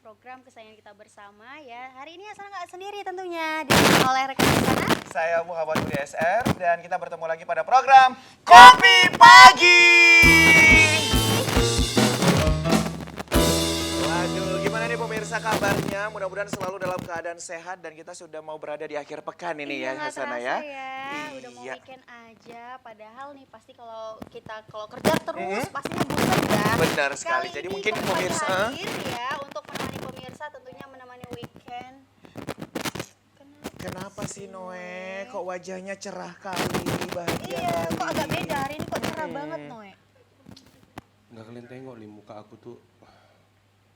program kesayangan kita bersama ya. Hari ini Hasan nggak sendiri tentunya, ditemani oleh rekan Hasanah. Saya Muhammad Budi SR dan kita bertemu lagi pada program Kopi Pagi. Waduh, gimana nih pemirsa kabarnya? Mudah-mudahan selalu dalam keadaan sehat dan kita sudah mau berada di akhir pekan ini ya, nggak Hasanah terasa ya. Udah mau Iya. weekend aja, padahal nih pasti kalau kerja terus pastinya bosan ya. Benar sekali. Kali Jadi ini mungkin kami pemirsa hadir ya untuk menemani pemirsa tentunya menemani weekend. kenapa sih Noe? Kok wajahnya cerah kali, bahagia Iya, kali? kok agak beda hari ini kok cerah banget Noe. Nggak kalian tengok nih muka aku tuh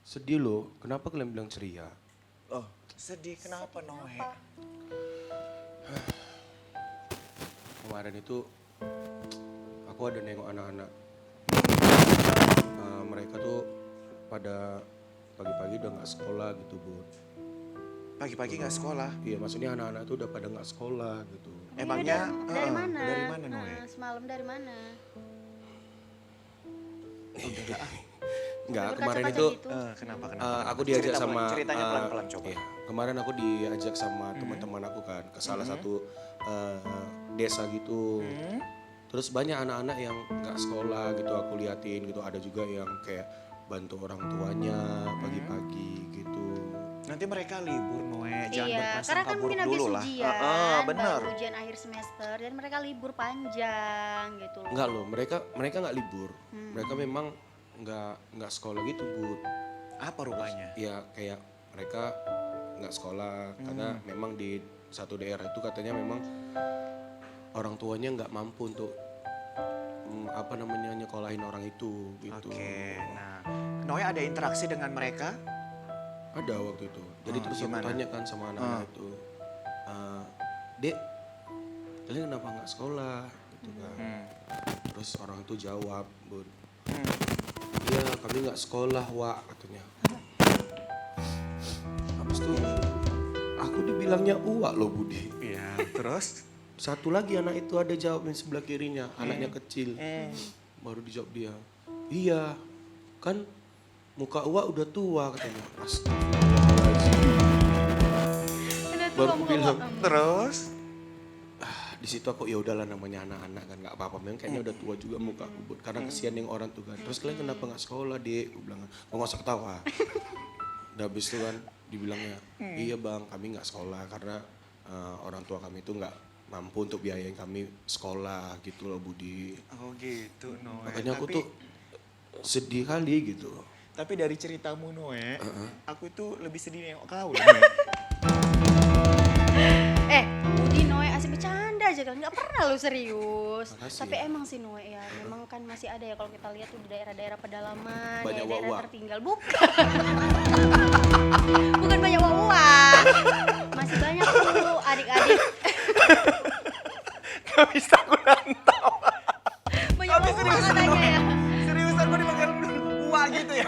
sedih loh. Kenapa kalian bilang ceria? Oh, sedih kenapa Noe? Apa? Kemarin itu aku ada nengok anak-anak. Mereka tuh pada pagi-pagi udah nggak sekolah gitu, Bun. Pagi-pagi nggak sekolah? Iya, maksudnya anak-anak tuh udah pada nggak sekolah gitu. Emangnya dari mana? Dari mana Noe? Semalam dari mana? Enggak, Berkaca-kaca kemarin itu gitu. Kenapa? aku diajak Cerita sama ceritanya pelan-pelan coba. iya, kemarin aku diajak sama teman-teman aku kan ke salah satu desa gitu. Terus banyak anak-anak yang nggak sekolah gitu aku liatin gitu. Ada juga yang kayak bantu orang tuanya pagi-pagi gitu. Nanti mereka libur Noe, jangan Iya, karena berprasangka kan buruk mungkin habis dulu lah. ujian, Benar. baru ujian akhir semester dan mereka libur panjang gitu. Enggak loh, mereka nggak libur. Mereka memang nggak sekolah gitu, Bud. Apa rupanya? Ya kayak mereka nggak sekolah karena memang di satu daerah itu katanya memang orang tuanya nggak mampu untuk nyekolahin orang itu gitu. Oke, nah Noe ada interaksi dengan mereka? Ada waktu itu. Jadi terus gimana? aku tanya kan sama anak-anak itu, Dek, kalian kenapa nggak sekolah? Gitu kan. Terus orang itu jawab, Bun, iya kami nggak sekolah, Wak, katanya. Habis itu aku dibilangnya Uwak loh, Budi. Iya, terus? Satu lagi anak itu ada jawab di sebelah kirinya, anaknya kecil. Baru dijawab dia, iya kan muka Uwak udah tua, katanya. Astagfirullahaladzim. Baru aku bilang, Terus? di situ aku ya udahlah namanya anak-anak kan nggak apa-apa, memang kayaknya udah tua juga muka aku, Bud. Karena kesian yang orang tuh kan. Terus kalian kenapa nggak sekolah, Dek? Aku bilang, kok nggak usah ketawa. Udah habis itu kan dibilangnya, iya bang kami nggak sekolah karena orang tua kami itu nggak mampu untuk biayain kami sekolah gitu loh, Budi. Oh gitu Noe. Makanya aku tuh sedih kali gitu. Tapi dari ceritamu Noe, aku itu lebih sedih nengok kau loh, Noe. Budi Noe asik bercanda aja kan, nggak pernah lu serius. Makasih Tapi ya. emang sih Noe ya, memang kan masih ada ya kalau kita lihat tuh di daerah-daerah pedalaman, Banyak daerah wak-wak. tertinggal. Bukan banyak uang. Masih banyak tuh adik-adik. Gak bisa aku nantau. Banyak uang katanya ya. Seriusan gue dipanggil Uwa gitu ya?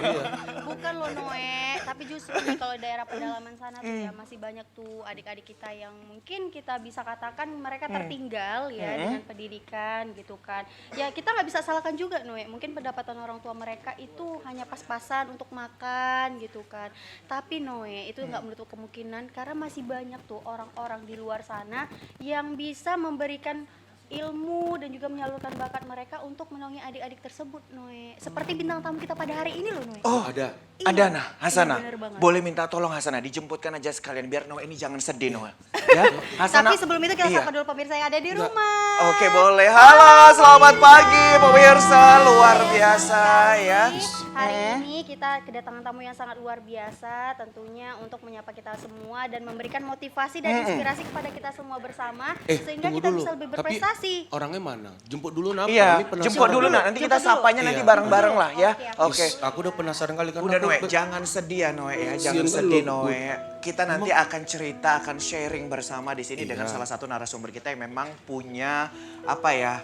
Bukan loh Noe, tapi justru nih kalau daerah pedalaman sana tuh ya masih banyak tuh adik-adik kita yang mungkin kita bisa katakan mereka tertinggal ya dengan pendidikan gitu kan. Ya kita nggak bisa salahkan juga Noe, mungkin pendapatan orang tua mereka itu hanya pas-pasan untuk makan gitu kan. Tapi Noe itu nggak menutup kemungkinan karena masih banyak tuh orang-orang di luar sana yang bisa memberikan ilmu dan juga menyalurkan bakat mereka untuk menolongi adik-adik tersebut Noe. Seperti bintang tamu kita pada hari ini loh Noe. Oh, Ada. ada nah, Hasanah. Iya, bener banget. Boleh minta tolong Hasanah, dijemputkan aja sekalian biar Noe ini jangan sedih Noe. Ya, Tapi sebelum itu kita Iya. sapa dulu pemirsa yang ada di rumah. Oke boleh, halo selamat pagi pemirsa, luar biasa ya. Hari ini kita kedatangan tamu yang sangat luar biasa tentunya untuk menyapa kita semua dan memberikan motivasi dan inspirasi kepada kita semua bersama sehingga Tunggu kita dulu. bisa lebih Tapi berprestasi. orangnya mana? Jemput dulu nama. Iya, Ini penasaran. jemput dulu nah, nanti kita Jemput dulu. sapanya nanti Iya. bareng-bareng lah ya. Oke, Oke. Aku udah penasaran kali kan. Udah Noe, jangan sedih ya Noe ya, jangan Kasian sedih lu. Noe. Kita nanti akan cerita, akan sharing bersama di sini dengan salah satu narasumber kita yang memang punya apa ya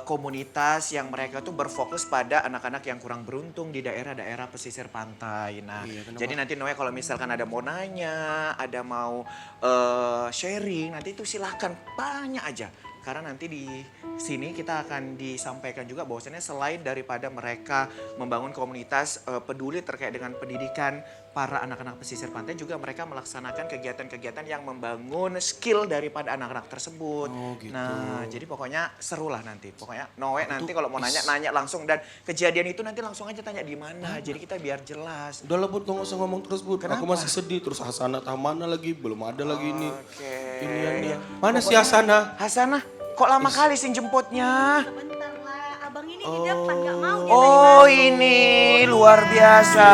komunitas yang mereka tuh berfokus pada anak-anak yang kurang beruntung di daerah-daerah pesisir pantai. Nah, Iya, kenapa? jadi nanti Noe kalau misalkan ada mau nanya, ada mau sharing, nanti itu silahkan banyak aja. karena nanti di sini kita akan disampaikan juga bahwasannya selain daripada mereka membangun komunitas peduli terkait dengan pendidikan para anak-anak pesisir pantai, juga mereka melaksanakan kegiatan-kegiatan yang membangun skill daripada anak-anak tersebut. Oh, gitu. Nah, jadi pokoknya seru lah nanti. Pokoknya Noe nanti kalau mau nanya langsung, dan kejadian itu nanti langsung aja tanya di mana. Jadi kita biar jelas. Udah lah Bud, nggak usah ngomong terus Bud. Kenapa? Aku masih sedih. Terus Hasanah mana lagi? Belum ada lagi ini. Oke. Iniannya. Mana si Hasanah? Hasanah, kok lama kali sih jemputnya? Sebentar lah, abang ini di depan nggak mau dia Oh ini luar biasa.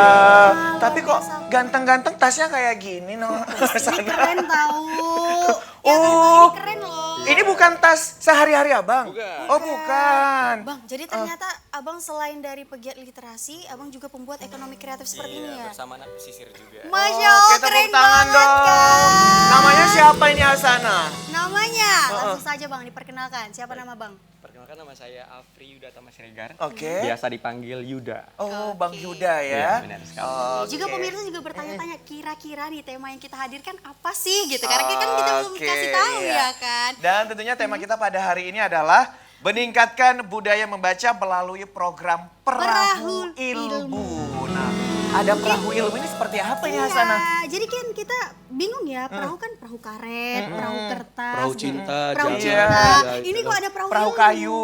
Tapi kok ganteng-ganteng tasnya kayak gini no. Ini keren tahu. Oh. Ini keren loh. Ini bukan tas sehari-hari abang? Oh bukan. Bang, jadi ternyata abang selain dari pegiat literasi, abang juga pembuat ekonomi kreatif seperti ini ya? Bersama anak pesisir juga. Masya Allah, Oke, keren tepuk tangan banget dong. kan? Namanya siapa ini Hasana? Namanya, langsung saja bang, diperkenalkan. Siapa nama bang? Perkenalkan nama saya Afri Yuda Thomas Siregar. Oke. Biasa dipanggil Yuda. Oh Bang Yuda Iya, ya. benar sekali. Oke. Juga pemirsa juga bertanya-tanya, kira-kira nih tema yang kita hadirkan apa sih gitu? Karena kan kita belum Oke, kasih tahu iya. ya kan? Dan tentunya tema kita pada hari ini adalah meningkatkan budaya membaca melalui program Perahu Perahu Ilmu. Nah, ada perahu ilmu ini seperti apa ini Hasana? Iya, jadi kan kita bingung ya, perahu kan perahu karet, perahu kertas, Perahu gitu. cinta, perahu jangan. cinta. Iya, Ini itu. kok ada perahu, Perahu ilmu. kayu.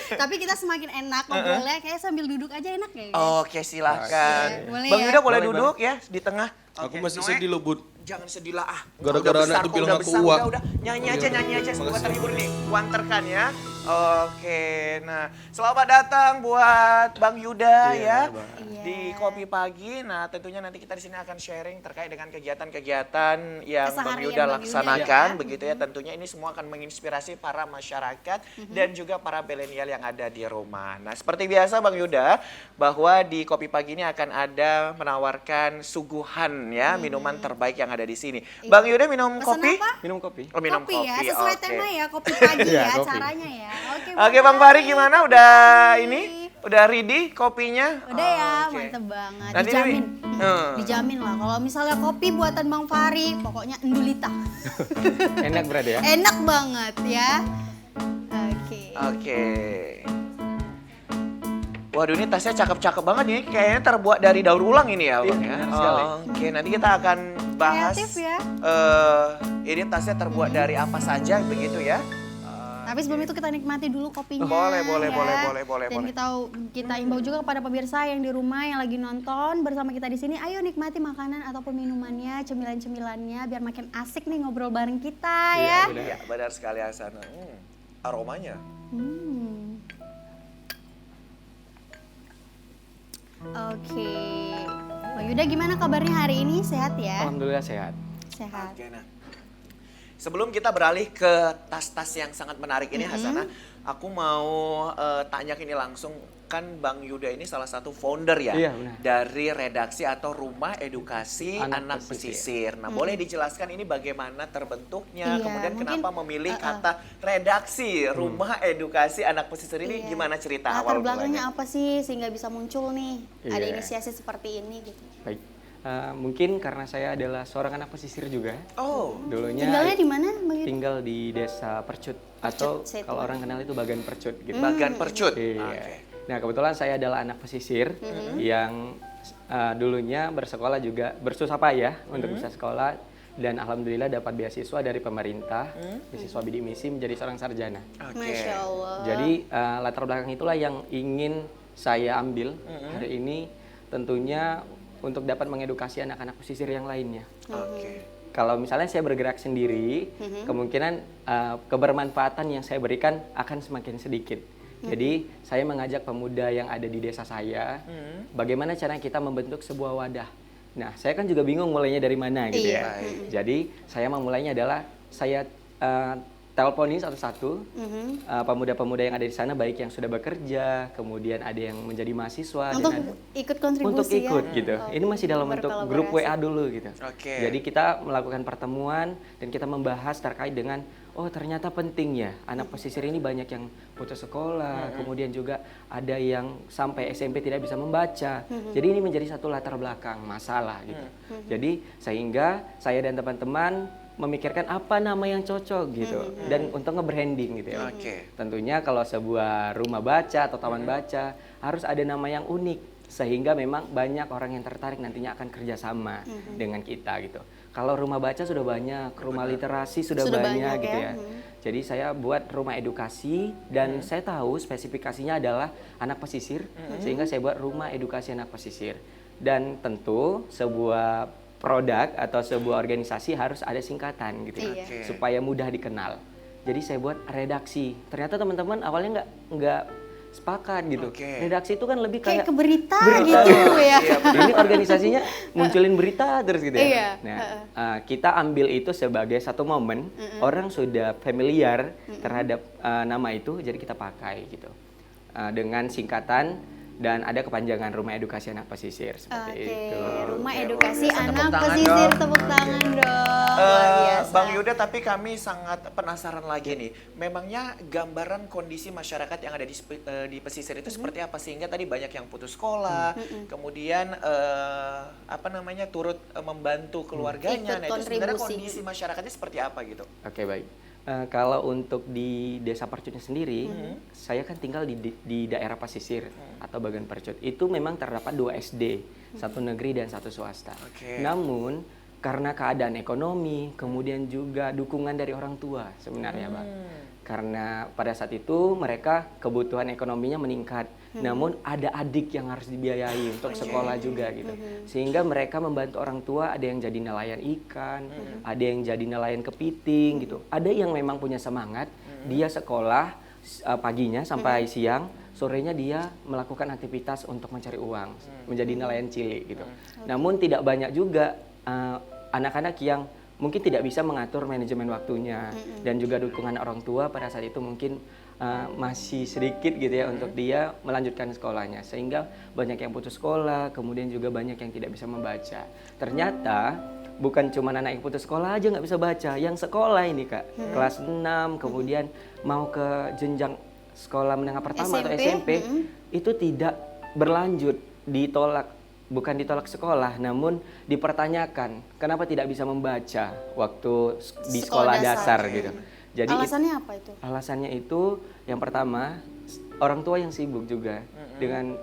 Tapi kita semakin enak ngobrolnya, kayak sambil duduk aja enak ya. Oke, silakan. Oke, boleh Bang ya? Yuda boleh Boleh, duduk ya di tengah. Aku Oke, masih Noe, sedih loh Bud. Jangan sedih lah ah. Gara-gara Udah anak besar tuh kok, bilang udah aku besar, uak. udah. Nyanyi aja semoga Makasih. terhibur nih. Kuanterkan ya. Oke, nah selamat datang buat Bang Yuda ya Bang. di Kopi Pagi. Nah tentunya nanti kita di sini akan sharing terkait dengan kegiatan-kegiatan yang Bang Keseharian Yuda Bang Yuda, laksanakan, ya. begitu ya. Tentunya ini semua akan menginspirasi para masyarakat dan juga para milenial yang ada di rumah. Nah seperti biasa Bang Yuda, bahwa di Kopi Pagi ini akan ada menawarkan suguhan ya minuman terbaik yang ada di sini. Bang Yuda minum Pesan kopi? apa? Minum kopi. Oh, minum kopi ya, kopi, sesuai oke. tema ya, kopi pagi Iya, ya kopi. caranya ya. Oke Bang Fahri gimana? Udah ini? Udah ready kopinya? Udah ya, Oke. mantep banget. Nanti Dijamin. ini- Dijamin lah. Kalau misalnya kopi buatan Bang Fahri, pokoknya endulita. Enak berarti ya? Enak banget ya. Oke. Oke. Waduh ini tasnya cakep-cakep banget nih. Kayaknya terbuat dari daur ulang ini ya Bang ya. benar sekali. Oke, nanti kita akan bahas. Kreatif ya. Ini tasnya terbuat dari apa saja begitu ya. Tapi sebelum itu kita nikmati dulu kopinya. Boleh, boleh, ya. boleh. Dan kita imbau juga kepada pemirsa yang di rumah yang lagi nonton bersama kita di sini. Ayo nikmati makanan ataupun minumannya, cemilan-cemilannya biar makin asik nih ngobrol bareng kita ya. Iya, benar sekali Hasan. Aromanya. Hmm. Oke. Bang Yuda gimana kabarnya hari ini? Sehat ya? Alhamdulillah sehat. Sehat. Oke, nah. Sebelum kita beralih ke tas-tas yang sangat menarik ini Hasanah, aku mau tanya ini langsung. Kan Bang Yuda ini salah satu founder ya Iya, benar. dari redaksi atau Rumah Edukasi Anak Anak Pesisir. Nah, boleh dijelaskan ini bagaimana terbentuknya, Iya, kemudian mungkin, kenapa memilih kata redaksi Rumah Edukasi Anak Pesisir ini, Iya. gimana cerita Latar awal belakangnya mulanya? apa sih sehingga bisa muncul nih ada Iya. inisiasi seperti ini gitu? Baik. Mungkin karena saya adalah seorang anak pesisir juga. Oh, Dulunya Tinggalnya di mana, Bang Yuda? tinggal di desa Percut atau Setu. kalau orang kenal itu Bagan Percut gitu. Bagan Percut. Iya. Oke. Nah kebetulan saya adalah anak pesisir yang dulunya bersekolah juga bersusah payah untuk bisa sekolah dan alhamdulillah dapat beasiswa dari pemerintah, beasiswa bidik misi menjadi seorang sarjana. Oke. Masya Allah. Jadi latar belakang itulah yang ingin saya ambil hari ini, tentunya untuk dapat mengedukasi anak-anak pesisir yang lainnya. Oke. Kalau misalnya saya bergerak sendiri, kemungkinan kebermanfaatan yang saya berikan akan semakin sedikit. Jadi saya mengajak pemuda yang ada di desa saya, bagaimana cara kita membentuk sebuah wadah. Nah, saya kan juga bingung mulainya dari mana gitu Iya. ya. Jadi saya memulainya adalah saya teleponi satu-satu pemuda-pemuda yang ada di sana, baik yang sudah bekerja, kemudian ada yang menjadi mahasiswa, Untuk dan ikut kontribusi untuk ikut ya? gitu. Oke. Ini masih dalam bentuk grup Berkolaborasi. WA dulu gitu. Oke. Jadi kita melakukan pertemuan dan kita membahas terkait dengan oh ternyata penting ya anak pesisir ini banyak yang putus sekolah, kemudian juga ada yang sampai SMP tidak bisa membaca. Jadi ini menjadi satu latar belakang masalah gitu. Jadi sehingga saya dan teman-teman memikirkan apa nama yang cocok gitu dan untuk nge-branding gitu ya. Oke. Tentunya kalau sebuah rumah baca atau taman baca harus ada nama yang unik sehingga memang banyak orang yang tertarik nantinya akan kerjasama dengan kita gitu. Kalau rumah baca sudah banyak, rumah literasi sudah banyak gitu ya. Jadi saya buat rumah edukasi dan saya tahu spesifikasinya adalah anak pesisir sehingga saya buat rumah edukasi anak pesisir. Dan tentu sebuah produk atau sebuah organisasi harus ada singkatan gitu ya, Oke. supaya mudah dikenal. Jadi saya buat redaksi. Ternyata teman-teman awalnya nggak sepakat gitu. Oke. Redaksi itu kan lebih Kayak kayak ke berita berita. gitu ya. Ini organisasinya munculin berita terus gitu ya. Iya. Nah, kita ambil itu sebagai satu momen orang sudah familiar terhadap nama itu, jadi kita pakai gitu. Dengan singkatan dan ada kepanjangan Rumah Edukasi Anak Pesisir seperti Oke, itu. Rumah Oke, Edukasi luar biasa. Anak Tepuk tangan Pesisir, dong. tepuk tangan dong. Luar biasa. Bang Yuda, tapi kami sangat penasaran lagi nih. Memangnya gambaran kondisi masyarakat yang ada di pesisir itu seperti apa? Sehingga tadi banyak yang putus sekolah, kemudian turut membantu keluarganya. Ikut Nah, itu sebenarnya kontribusi. kondisi masyarakatnya seperti apa gitu? Oke, baik. Kalau untuk di Desa Percutnya sendiri, saya kan tinggal di daerah pesisir atau Bagan Percut. Itu memang terdapat 2 SD, satu negeri dan satu swasta. Oke. Namun karena keadaan ekonomi, kemudian juga dukungan dari orang tua sebenarnya, Bang. Karena pada saat itu mereka kebutuhan ekonominya meningkat. Namun ada adik yang harus dibiayai untuk sekolah juga gitu. Sehingga mereka membantu orang tua, ada yang jadi nelayan ikan, ada yang jadi nelayan kepiting gitu. Ada yang memang punya semangat, dia sekolah paginya sampai siang, sorenya dia melakukan aktivitas untuk mencari uang, menjadi nelayan cilik gitu. Namun tidak banyak juga anak-anak yang mungkin tidak bisa mengatur manajemen waktunya dan juga dukungan orang tua pada saat itu mungkin masih sedikit gitu ya untuk dia melanjutkan sekolahnya, sehingga banyak yang putus sekolah, kemudian juga banyak yang tidak bisa membaca. Ternyata bukan cuma anak yang putus sekolah aja nggak bisa baca, yang sekolah ini Kak, kelas 6 kemudian mau ke jenjang sekolah menengah pertama atau SMP itu tidak berlanjut, ditolak. Bukan ditolak sekolah, namun dipertanyakan kenapa tidak bisa membaca waktu di sekolah dasar gitu. Jadi Alasannya apa itu? alasannya itu yang pertama orang tua yang sibuk juga dengan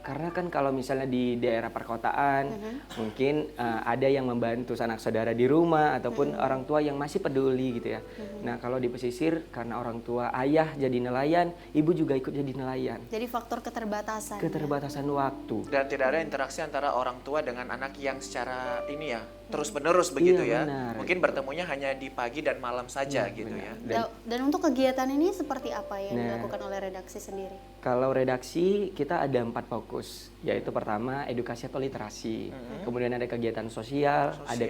karena kan kalau misalnya di daerah perkotaan mungkin ada yang membantu sanak saudara di rumah ataupun orang tua yang masih peduli gitu ya. Nah kalau di pesisir karena orang tua ayah jadi nelayan, ibu juga ikut jadi nelayan. Jadi faktor keterbatasan. Keterbatasan waktu. Dan tidak ada interaksi antara orang tua dengan anak yang secara ini ya, terus-menerus begitu ya. benar. Mungkin bertemunya hanya di pagi dan malam saja gitu ya. Dan untuk kegiatan ini seperti apa yang Nah. dilakukan oleh redaksi sendiri? Kalau redaksi kita ada 4 fokus, yaitu pertama edukasi atau literasi, kemudian ada kegiatan sosial, ada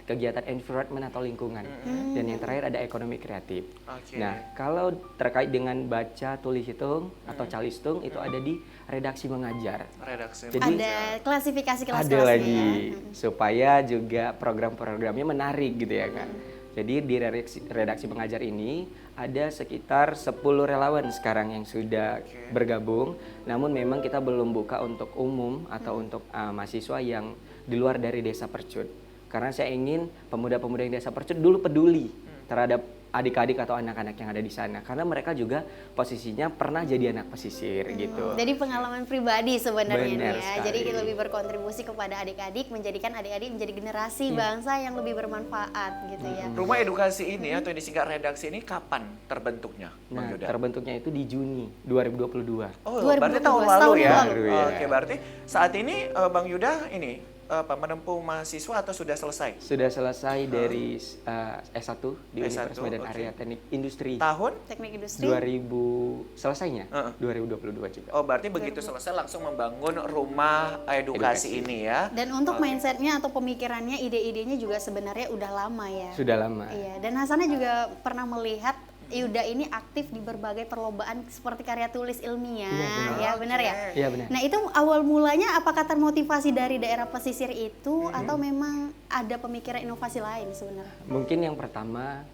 kegiatan environment atau lingkungan, dan yang terakhir ada ekonomi kreatif. Oke. Nah, kalau terkait dengan baca, tulis, hitung atau calistung itu ada di redaksi mengajar. Redaksi. Jadi Ada klasifikasi ada kelas-kelasnya lagi ya? supaya juga program-programnya menarik gitu ya kan. Jadi di redaksi pengajar ini ada sekitar 10 relawan sekarang yang sudah bergabung. Namun memang kita belum buka untuk umum atau untuk mahasiswa yang di luar dari Desa Percut. Karena saya ingin pemuda-pemuda yang Desa Percut dulu peduli terhadap adik-adik atau anak-anak yang ada di sana, karena mereka juga posisinya pernah jadi anak pesisir gitu. Jadi pengalaman pribadi sebenarnya Benar nih ya. sekali. Jadi lebih berkontribusi kepada adik-adik, menjadikan adik-adik menjadi generasi bangsa yang lebih bermanfaat gitu ya. Rumah edukasi ini atau yang disingkat redaksi ini kapan terbentuknya, Bang Nah, Yuda? terbentuknya itu di Juni 2022. Oh, 2022, berarti tahun setahun lalu ya. yang lalu. Ya. Oke, berarti saat ini Bang Yuda ini menempuh mahasiswa atau sudah selesai? Sudah selesai dari S1 di S1, Universitas Medan oke. Area Teknik Industri. Tahun? Teknik industri. 2000 selesainya 2022 juga. Oh, berarti begitu selesai langsung membangun rumah edukasi ini ya. Dan untuk mindsetnya atau pemikirannya, ide-idenya juga sebenarnya udah lama ya. Sudah lama. Iya, dan Hasanah juga pernah melihat Yuda ini aktif di berbagai perlombaan seperti karya tulis ilmiah, ya benar ya? Iya benar. Nah itu awal mulanya apakah termotivasi dari daerah pesisir itu atau memang ada pemikiran inovasi lain sebenarnya? Mungkin yang pertama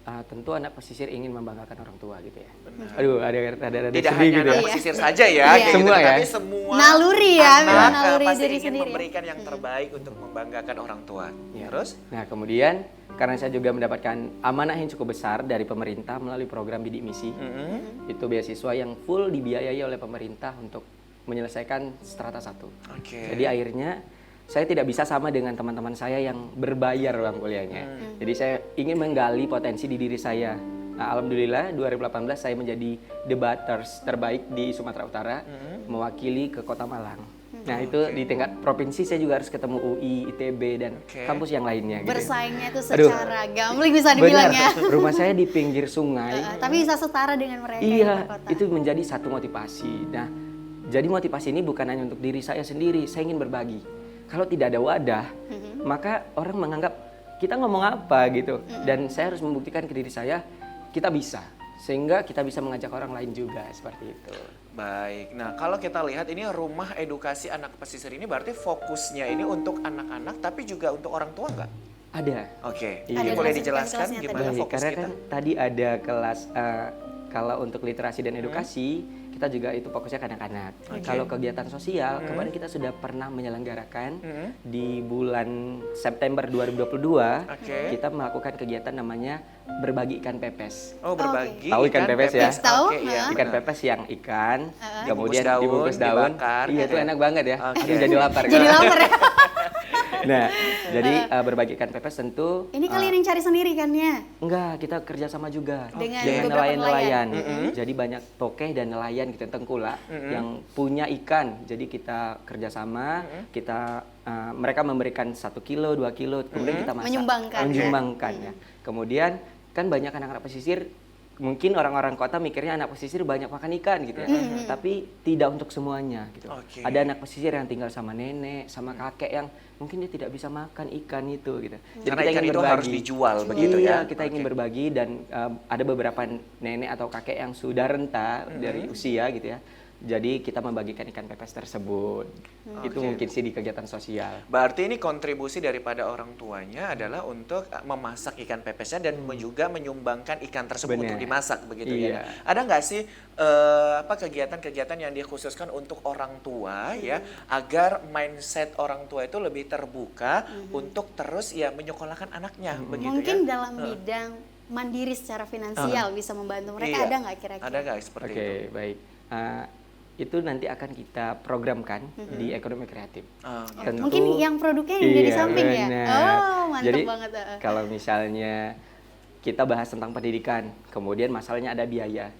tentu anak pesisir ingin membanggakan orang tua gitu ya. Aduh, ada Tidak sedih hanya gitu anak ya. pesisir saja ya, Iya. kayak Semua gitu, ya. tapi semua Naluri ya, memang anak naluri pasti diri ingin sendiri ya. memberikan yang terbaik untuk membanggakan orang tua. Ya. Terus? Nah, kemudian karena saya juga mendapatkan amanah yang cukup besar dari pemerintah melalui program Bidik Misi. Itu beasiswa yang full dibiayai oleh pemerintah untuk menyelesaikan strata 1. Oke. Jadi akhirnya saya tidak bisa sama dengan teman-teman saya yang berbayar uang kuliahnya. Jadi saya ingin menggali potensi di diri saya. Nah, alhamdulillah 2018 saya menjadi debaters terbaik di Sumatera Utara, mewakili ke Kota Malang. Nah, itu di tingkat provinsi saya juga harus ketemu UI, ITB dan kampus yang lainnya gitu. Bersaingnya itu Aduh. secara gambling bisa dibilang ya. Rumah saya di pinggir sungai. Tapi bisa setara dengan mereka yang Iya, berkota. itu menjadi satu motivasi. Nah, jadi motivasi ini bukan hanya untuk diri saya sendiri, saya ingin berbagi. Kalau tidak ada wadah, maka orang menganggap kita ngomong apa gitu. Dan saya harus membuktikan ke diri saya, kita bisa. Sehingga kita bisa mengajak orang lain juga, seperti itu. Baik, nah kalau kita lihat ini rumah edukasi anak pesisir ini berarti fokusnya ini untuk anak-anak tapi juga untuk orang tua nggak? Ada. Oke, Iya. ini Ada boleh kelas- dijelaskan kelas-kelasnya gimana tadi. Baik, fokus karena kita? kan tadi ada kelas kalau untuk literasi dan edukasi, kita juga itu fokusnya ke anak-anak. Kalau kegiatan sosial, kemarin kita sudah pernah menyelenggarakan di bulan September 2022, kita melakukan kegiatan namanya berbagi ikan pepes. Oh, berbagi. Tahu ikan pepes ya? Tahu, Oke, iya. Ikan pepes yang ikan, kemudian Dibungkus dibungkus daun, daun. dibakar, Iya, itu gitu ya? enak banget ya. Oke. Aduh, jadi lapar. Jadi lapar ya. Nah, jadi berbagi ikan pepes tentu Ini kalian yang cari sendiri kan ya? enggak, kita kerjasama juga Dengan beberapa nelayan-nelayan. Jadi banyak tokeh dan nelayan gitu tengkulak yang punya ikan. Jadi kita kerjasama, kita mereka memberikan 1 kilo, 2 kilo, kemudian kita masak. Menyumbangkan ya? Menyumbangkan ya. Kemudian kan banyak anak-anak pesisir. Mungkin orang-orang kota mikirnya anak pesisir banyak makan ikan gitu ya, tapi tidak untuk semuanya gitu. Oke. Ada anak pesisir yang tinggal sama nenek, sama kakek yang mungkin dia tidak bisa makan ikan itu gitu. Jadi Karena kita ikan ingin itu berbagi. harus dijual begitu Iya, ya? kita ingin Oke. berbagi dan ada beberapa nenek atau kakek yang sudah renta dari usia gitu ya. Jadi kita membagikan ikan pepes tersebut. Itu mungkin sih di kegiatan sosial. Berarti ini kontribusi daripada orang tuanya adalah untuk memasak ikan pepesnya dan juga menyumbangkan ikan tersebut Benar. untuk dimasak begitu ya. Iya. Ada nggak sih apa kegiatan-kegiatan yang dikhususkan untuk orang tua ya agar mindset orang tua itu lebih terbuka untuk terus ya menyekolahkan anaknya begitu Mungkin ya? dalam bidang mandiri secara finansial bisa membantu mereka, Iya. ada nggak kira-kira? Ada nggak seperti Oke, itu? baik. Itu nanti akan kita programkan di ekonomi kreatif. Ah, Tentu- Mungkin yang produknya yang jadi Iya, samping ya? benar. Oh, mantap Jadi, banget. kalau misalnya kita bahas tentang pendidikan, kemudian masalahnya ada biaya.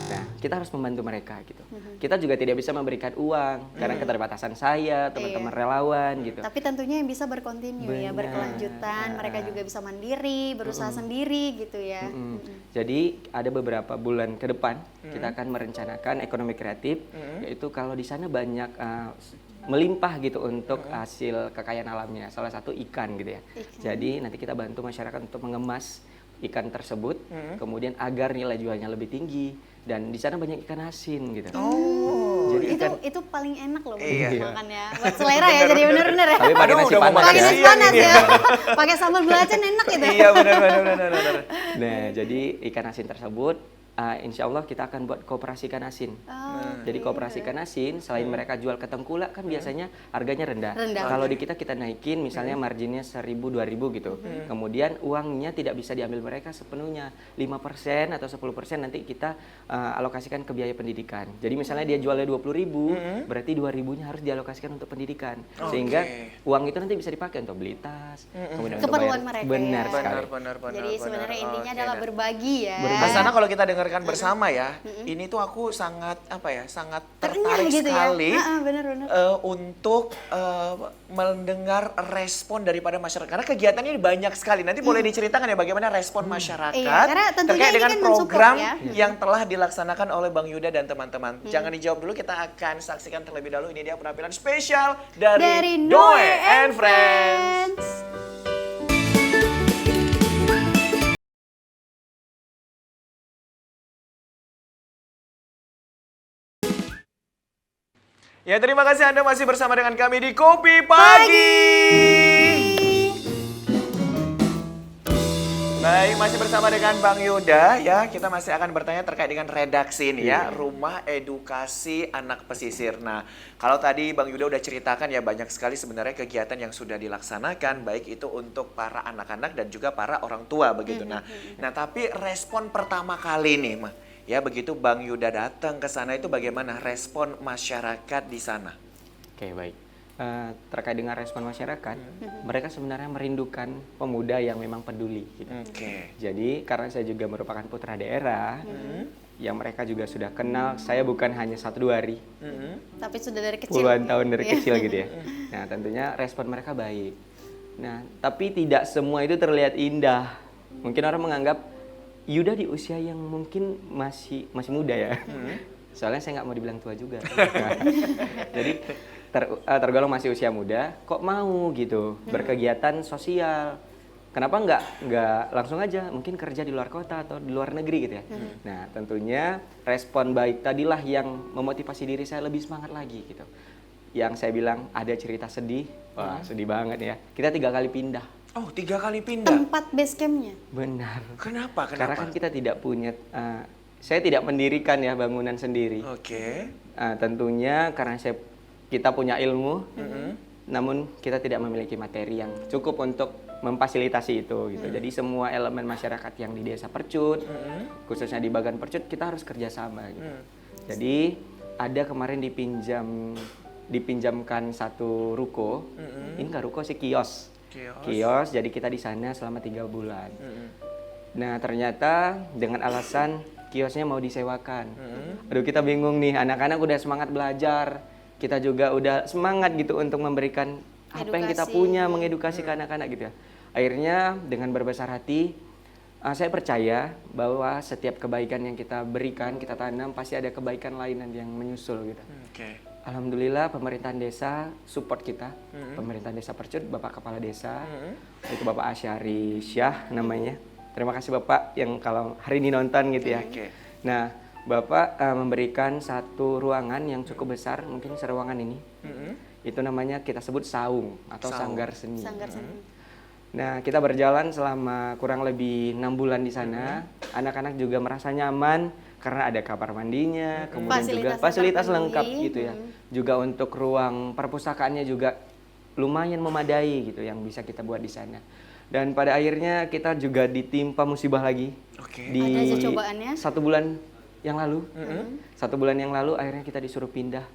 Nah, kita harus membantu mereka gitu. Kita juga tidak bisa memberikan uang karena keterbatasan saya, teman-teman relawan gitu. Tapi tentunya yang bisa berkontinu ya, Benar. berkelanjutan. Mereka juga bisa mandiri, berusaha sendiri gitu ya. Jadi ada beberapa bulan ke depan kita akan merencanakan ekonomi kreatif, yaitu kalau di sana banyak melimpah gitu untuk hasil kekayaan alamnya. Salah satu ikan gitu ya. Jadi nanti kita bantu masyarakat untuk mengemas ikan tersebut, kemudian agar nilai jualnya lebih tinggi dan di sana banyak ikan asin gitu. Jadi Itu paling enak loh Iya. makan ya. Buat selera ya, jadi bener-bener ya. Tapi pakai Aduh, nasi udah mau panas makan Pakai ya. nasi siang panas ini. ya. Pakai sambal belacan enak gitu. Iya benar. Nah, jadi ikan asin tersebut insya Allah kita akan buat koperasi ikan asin. Jadi koperasi ikan asin selain mereka jual ke tengkulak kan biasanya harganya rendah. Rendah. Kalau di kita naikin misalnya marginnya 1.000-2.000 gitu. Kemudian uangnya tidak bisa diambil mereka sepenuhnya. 5% atau 10% nanti kita alokasikan ke biaya pendidikan. Jadi misalnya dia jualnya 20.000, berarti 2.000-nya harus dialokasikan untuk pendidikan. Sehingga uang itu nanti bisa dipakai untuk beli tas, kemudian untuk Keperluan bayar. mereka Benar ya. sekali. Benar. Jadi sebenarnya intinya Oke, adalah dah. berbagi ya. Mas Nana kalau kita dengarkan bersama ya, ini tuh aku sangat sangat tertarik gitu sekali ya. Benar-benar. untuk mendengar respon daripada masyarakat. Karena kegiatannya ini banyak sekali. Nanti boleh diceritakan ya bagaimana respon masyarakat Iya, karena tentunya terkait ini dengan kan mensupport program ya. yang telah dilaksanakan oleh Bang Yuda dan teman-teman. Jangan dijawab dulu, kita akan saksikan terlebih dahulu. Ini dia penampilan spesial dari Noe and Friends. Ya, terima kasih Anda masih bersama dengan kami di Kopi Pagi. Baik, masih bersama dengan Bang Yuda ya. Kita masih akan bertanya terkait dengan redaksi ini ya, Rumah Edukasi Anak Pesisir. Nah, kalau tadi Bang Yuda udah ceritakan ya banyak sekali sebenarnya kegiatan yang sudah dilaksanakan, baik itu untuk para anak-anak dan juga para orang tua begitu. Nah, tapi respon pertama kali nih, Mah, ya begitu Bang Yuda datang ke sana itu bagaimana respon masyarakat di sana? Oke, baik. Terkait dengan respon masyarakat, mereka sebenarnya merindukan pemuda yang memang peduli. Gitu. Oke. Jadi karena saya juga merupakan putra daerah, yang mereka juga sudah kenal, saya bukan hanya 1-2 hari, Tapi sudah dari kecil. puluhan tahun dari Iya. kecil gitu ya. Nah tentunya respon mereka baik. Nah tapi tidak semua itu terlihat indah. Mungkin orang menganggap Yuda di usia yang mungkin masih muda ya. Soalnya saya nggak mau dibilang tua juga. Jadi tergolong masih usia muda, kok mau gitu berkegiatan sosial. Kenapa nggak langsung aja mungkin kerja di luar kota atau di luar negeri gitu ya. Nah tentunya respon baik tadilah yang memotivasi diri saya lebih semangat lagi gitu. Yang saya bilang ada cerita sedih, wah sedih banget ya. Kita 3 kali pindah. Oh, 3 kali pindah. Tempat base campnya. Benar. Kenapa? Karena kan kita tidak punya, saya tidak mendirikan ya bangunan sendiri. Oke. Tentunya karena kita punya ilmu, namun kita tidak memiliki materi yang cukup untuk memfasilitasi itu gitu. Jadi semua elemen masyarakat yang di Desa Percut, khususnya di Bagan Percut, kita harus kerjasama gitu. Jadi ada kemarin dipinjamkan satu ruko, ini nggak ruko sih, kios. Kios, jadi kita di sana selama 3 bulan. Nah ternyata dengan alasan kiosnya mau disewakan. Aduh kita bingung nih, anak-anak udah semangat belajar, kita juga udah semangat gitu untuk memberikan apa yang kita Edukasi. punya, mengedukasi ke anak-anak gitu ya. Akhirnya dengan berbesar hati, saya percaya bahwa setiap kebaikan yang kita berikan, kita tanam, pasti ada kebaikan lain nanti yang menyusul gitu. Oke. Alhamdulillah pemerintahan desa support kita, pemerintahan desa Percut, Bapak Kepala Desa, itu Bapak Asyari Syah namanya. Terima kasih Bapak yang kalau hari ini nonton gitu ya. Oke. Nah Bapak memberikan satu ruangan yang cukup besar, mungkin seruangan ini. Itu namanya kita sebut saung atau sanggar seni. Sanggar seni. Nah kita berjalan selama kurang lebih 6 bulan di sana. Anak-anak juga merasa nyaman karena ada kamar mandinya, kemudian juga fasilitas lengkap gitu ya. Juga untuk ruang perpustakaannya juga lumayan memadai gitu yang bisa kita buat di sana. Dan pada akhirnya kita juga ditimpa musibah lagi. Oke. Di Ada aja cobaannya. 1 bulan yang lalu. 1 bulan yang lalu akhirnya kita disuruh pindah.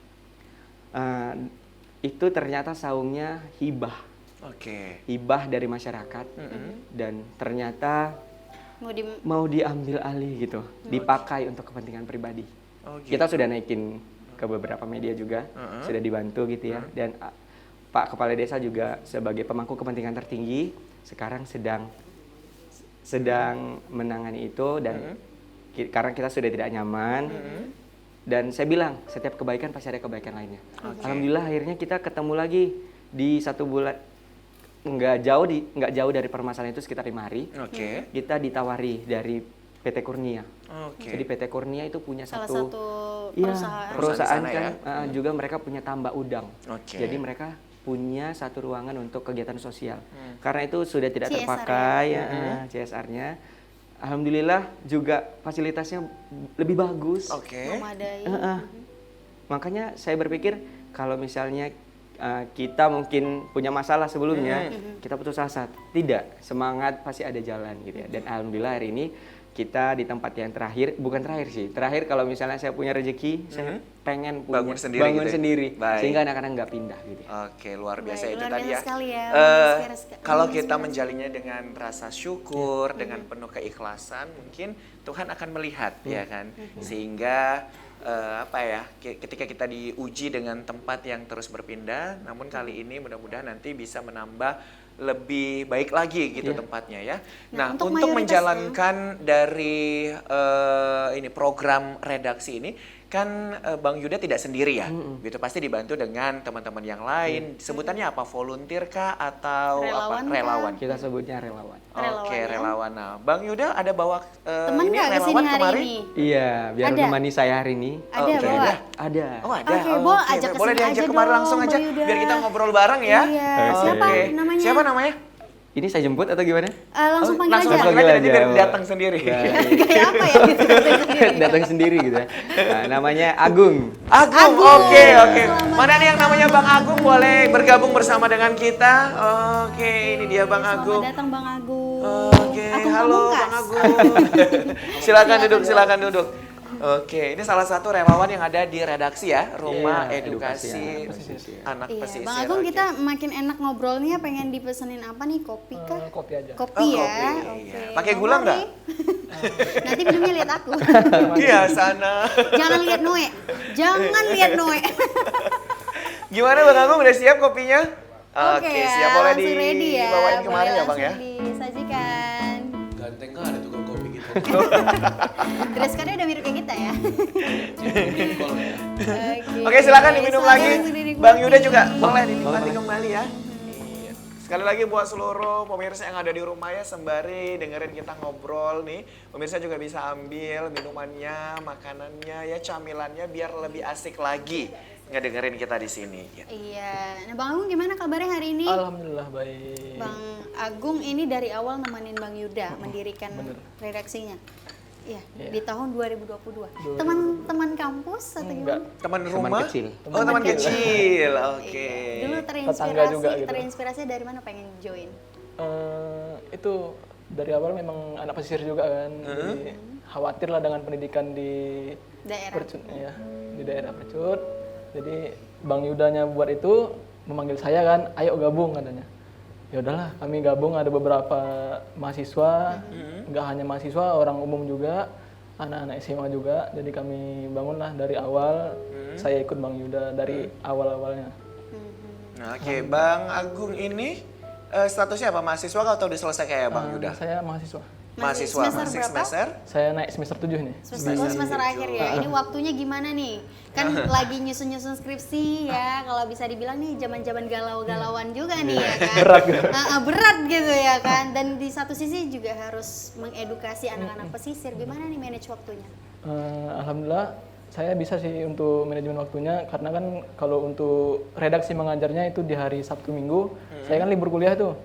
Itu ternyata saungnya hibah. Oke. Hibah dari masyarakat. Dan ternyata mau diambil alih gitu, dipakai untuk kepentingan pribadi. Oh, gitu. Kita sudah naikin ke beberapa media juga, sudah dibantu gitu ya. Dan Pak Kepala Desa juga sebagai pemangku kepentingan tertinggi sekarang sedang menangani itu dan karena kita sudah tidak nyaman. Dan saya bilang setiap kebaikan pasti ada kebaikan lainnya. Alhamdulillah akhirnya kita ketemu lagi di 1 bulan. Nggak jauh dari permasalahan itu sekitar 5 hari. Oke. Kita ditawari dari PT Kurnia. Oke. Jadi PT Kurnia itu punya Salah satu satu iya, perusahaan. Perusahaan perusahaan di kan sana juga mereka punya tambak udang. Oke. Jadi mereka punya satu ruangan untuk kegiatan sosial. Karena itu sudah tidak CSR terpakai CSR-nya. Alhamdulillah juga fasilitasnya lebih bagus. Oke. Memadai. Makanya saya berpikir kalau misalnya kita mungkin punya masalah sebelumnya, kita putus asa. Tidak, semangat pasti ada jalan gitu ya. Dan alhamdulillah hari ini kita di tempat yang bukan terakhir sih. Terakhir kalau misalnya saya punya rezeki, saya pengen punya Bangun sendiri gitu ya? sendiri, Baik. sehingga anak-anak nggak pindah gitu. Oke, luar biasa Baik, itu luar tadi biasa ya. sekali ya, Kalau kita menjalinnya dengan rasa syukur, dengan penuh keikhlasan, mungkin Tuhan akan melihat ya kan. Sehingga ketika kita diuji dengan tempat yang terus berpindah, namun kali ini mudah-mudahan nanti bisa menambah lebih baik lagi gitu tempatnya ya. Nah, untuk untuk mayoritasnya- menjalankan dari ini program redaksi ini kan Bang Yuda tidak sendiri ya, gitu pasti dibantu dengan teman-teman yang lain. Sebutannya apa? Volunteer kah atau Relawan kah? relawan? Kita sebutnya relawan. Oke, Relawan ya. relawan. Nah, Bang Yuda ada bawa Temen ini nggak kesini relawan hari kemarin? ini? Iya, biar Ada? menemani saya hari ini. Ada Oke, bawa? ada. Ada. Oh ada. Oke, Bo, ajak boleh kesini diajak aja kemarin dong, langsung aja Bang Yuda. biar kita ngobrol bareng ya. Iya. Oke. Siapa Oke. namanya? Siapa namanya? Ini saya jemput atau gimana? Langsung panggil Langsung aja. panggil Panggil aja, aja, nanti Bu. datang sendiri. Kayak apa ya? Datang sendiri gitu ya. Nah, namanya Agung. Agung, Agung. oke, oke. Selamat Mana nih yang namanya Bang Agung boleh bergabung bersama dengan kita? Oke, ini dia Bang Agung. Selamat datang Bang Agung. Oke, Agung halo Pamungkas. Bang Agung. Silakan duduk. Oke, ini salah satu relawan yang ada di redaksi ya, Rumah Iya, Edukasi Edukasi Anak Iya, Pesisir. Bang Agung Oke. kita makin enak ngobrolnya, pengen dipesenin apa nih? Kopi kah? Kopi aja. Kopi Oh, ya. kopi, Oke. iya. Pakai gula Nomor nggak? nih. Nanti minumnya lihat aku. Iya, sana. Jangan lihat Noe. Jangan lihat Noe. Gimana Bang Agung, udah siap kopinya? Oke, ya, siap. Boleh langsung ready ya. dibawain kemarin Boleh ya Bang ya? langsung disajikan. Ganteng kan ada tukang kopi gitu. Dress code-nya udah mirip kayak kita ya. Oke, silakan diminum silakan lagi. langsung dinikmati. Bang Yuda juga boleh dinikmati boleh. kembali ya. Iya. Sekali lagi buat seluruh pemirsa yang ada di rumah ya, sembari dengerin kita ngobrol nih. Pemirsa juga bisa ambil minumannya, makanannya ya, camilannya biar lebih asik lagi ngedengerin kita di sini. Ya. Iya. Nah, Bang Agung gimana kabarnya hari ini? Alhamdulillah baik. Bang Agung ini dari awal nemenin Bang Yuda mendirikan redaksinya. Iya, Iya. di tahun 2022. Teman-teman kampus atau Enggak. gimana? Teman Teman rumah? kecil. Oh, teman kecil. Oke. Iya. Dulu Tetangga juga gitu. terinspirasi dari mana pengen join? Itu dari awal memang anak pesisir juga kan. Jadi khawatir lah dengan pendidikan di Daerah. Percut, ya, di daerah Percut. Jadi Bang Yudanya buat itu memanggil saya kan, ayo gabung katanya. Ya udahlah, kami gabung, ada beberapa mahasiswa, nggak hanya mahasiswa, orang umum juga, anak-anak SMA juga. Jadi kami bangunlah dari awal. Saya ikut Bang Yuda dari awal-awalnya. Nah, oke, Bang Agung ini statusnya apa? Mahasiswa atau udah selesai kayak Bang Yuda? Saya mahasiswa. Mahasiswa, semester masih berapa? semester? Saya naik semester 7 nih. Semester akhir ya. Ini waktunya gimana nih? Kan lagi nyusun-nyusun skripsi ya. Kalau bisa dibilang nih zaman-zaman galau-galauan juga nih ya kan. Berat gitu. Berat gitu ya kan. Dan di satu sisi juga harus mengedukasi anak-anak pesisir. Gimana nih manage waktunya? Alhamdulillah saya bisa sih untuk manajemen waktunya karena kan kalau untuk redaksi mengajarnya itu di hari Sabtu Minggu, saya kan libur kuliah tuh.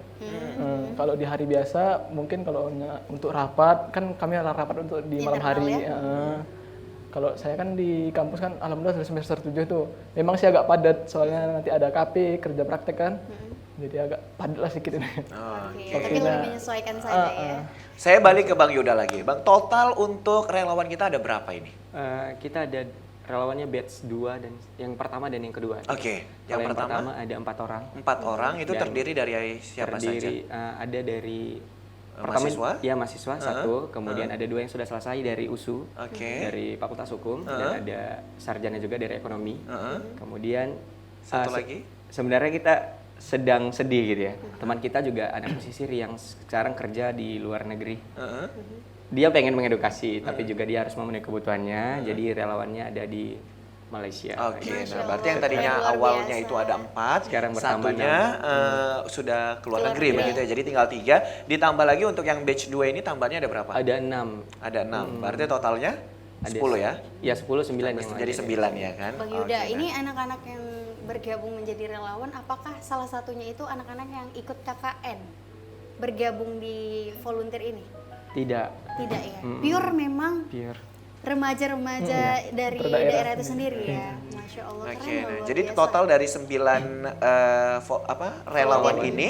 Kalau di hari biasa mungkin kalau untuk rapat kan kami rapat untuk di malam Internal hari. ya? Kalau saya kan di kampus kan alhamdulillah dari semester 7 tuh. Memang sih agak padat soalnya nanti ada KP, kerja praktek kan. Jadi agak padat lah sedikit ini. Oke, tapi lebih menyesuaikan saja ya. Saya balik ke Bang Yuda lagi. Bang, total untuk relawan kita ada berapa ini? Kita ada relawannya batch 2 dan yang pertama dan yang kedua. Oke, Kalau yang pertama ada 4 orang. 4 orang itu Dan terdiri dari siapa saja? Ada dari Mahasiswa? Ya mahasiswa satu, kemudian ada 2 yang sudah selesai dari USU, Oke. dari Fakultas Hukum, dan ada sarjana juga dari ekonomi. Kemudian Satu lagi? sebenarnya kita sedang sedih gitu ya. Teman kita juga anak pesisir yang sekarang kerja di luar negeri. Dia pengen mengedukasi, tapi juga dia harus memenuhi kebutuhannya. Jadi relawannya ada di Malaysia. Oke, Masya nah berarti yang Allah, tadinya luar awalnya biasa. itu ada 4, Sekarang bertambah satunya sudah keluar Keluar negeri negeri. begitu ya. Jadi tinggal 3. Ditambah lagi untuk yang batch 2 ini tambahnya ada berapa? Ada 6. Ada 6. Berarti totalnya 10 ya? Ya 10, 9 yang Jadi ada. 9 ya kan? Bang Yuda, Oke, ini anak-anak yang bergabung menjadi relawan, apakah salah satunya itu anak-anak yang ikut KKN bergabung di volunteer ini? Tidak. Tidak ya? Pure memang Pure. remaja-remaja dari Per daerah daerah itu sendiri ya? Masya Allah, Oke, keren loh, nah, luar jadi biasa. total dari 9 relawan ini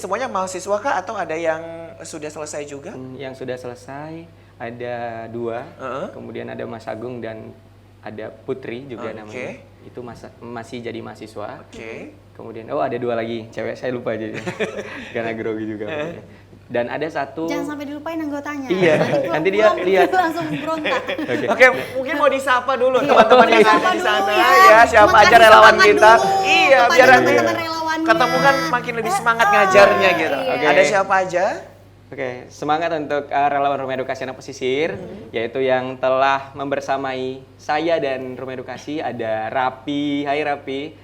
semuanya mahasiswa kah atau ada yang sudah selesai juga? Yang sudah selesai ada 2, kemudian ada Mas Agung dan ada Putri juga Oke. namanya. Itu masih jadi mahasiswa. Oke. Kemudian ada 2 lagi, cewek saya lupa aja karena grogi juga. Dan ada satu. Jangan sampai dilupain anggotanya. Iya, nanti dia pulang lihat. langsung berontak. Oke, mungkin mau disapa dulu teman-teman yang ada Disapa di sana dulu ya, siapa aja Kasih relawan semangat kita. dulu Iya, kepada biar nanti teman-teman relawannya. ketemu kan makin lebih semangat ngajarnya gitu. Iya. Oke. Ada siapa aja? Oke, semangat untuk relawan Rumah Edukasi Anak Pesisir, yaitu yang telah membersamai saya dan Rumah Edukasi. Ada Rapi, hai Rapi.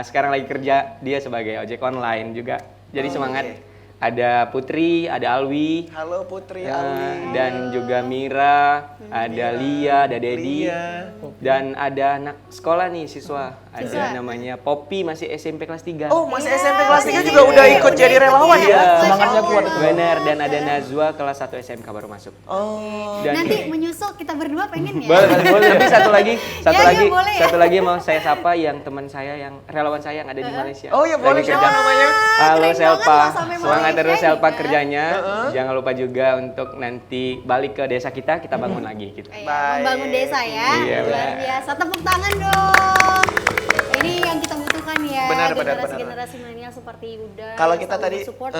Sekarang lagi kerja dia sebagai ojek online juga. Jadi semangat. ada Putri, ada Alwi, Halo Putri, Alwi. dan juga Mira, ada Lia, ada Dedi, Lia. dan ada anak sekolah nih siswa. Ada namanya Poppy, masih SMP kelas 3. Oh, masih SMP kelas 3 juga udah ikut jadi relawan ya? Semangatnya kuat. Bener, dan ada Nazwa kelas 1 SMK baru masuk. Oh. Dan Nanti menyusul kita berdua pengen ya? boleh. Tapi satu lagi, Ya, boleh ya. satu lagi mau saya sapa yang teman saya yang relawan saya yang ada di Malaysia. Oh ya boleh, Lagi siapa kerja. namanya? Halo Keren Selpa, banget loh sampai semangat Malaysia terus Selpa gitu. kerjanya. Jangan lupa juga untuk nanti balik ke desa kita bangun lagi gitu. Iya, Baik. membangun desa ya. Iya, Luar benar. biasa. Tepuk tangan dong. Ini yang kita butuhkan ya. Benar. Generasi milenial seperti Yuda. Kalau yang kita selalu tadi support.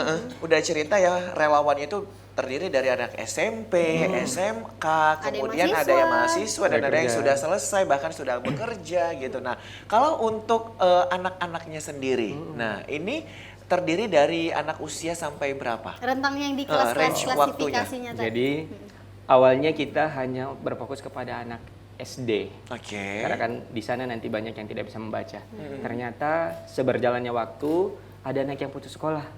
udah cerita ya, relawan itu terdiri dari anak SMP, SMK, kemudian ada yang mahasiswa dan ada yang Bekerja. sudah selesai bahkan sudah bekerja gitu. Nah, kalau untuk anak-anaknya sendiri, nah ini terdiri dari anak usia sampai berapa? Rentang yang di range kelas waktunya. klasifikasinya tadi. Jadi awalnya kita hanya berfokus kepada anak SD. Oke. Karena kan di sana nanti banyak yang tidak bisa membaca. Ternyata seberjalannya waktu ada anak yang putus sekolah,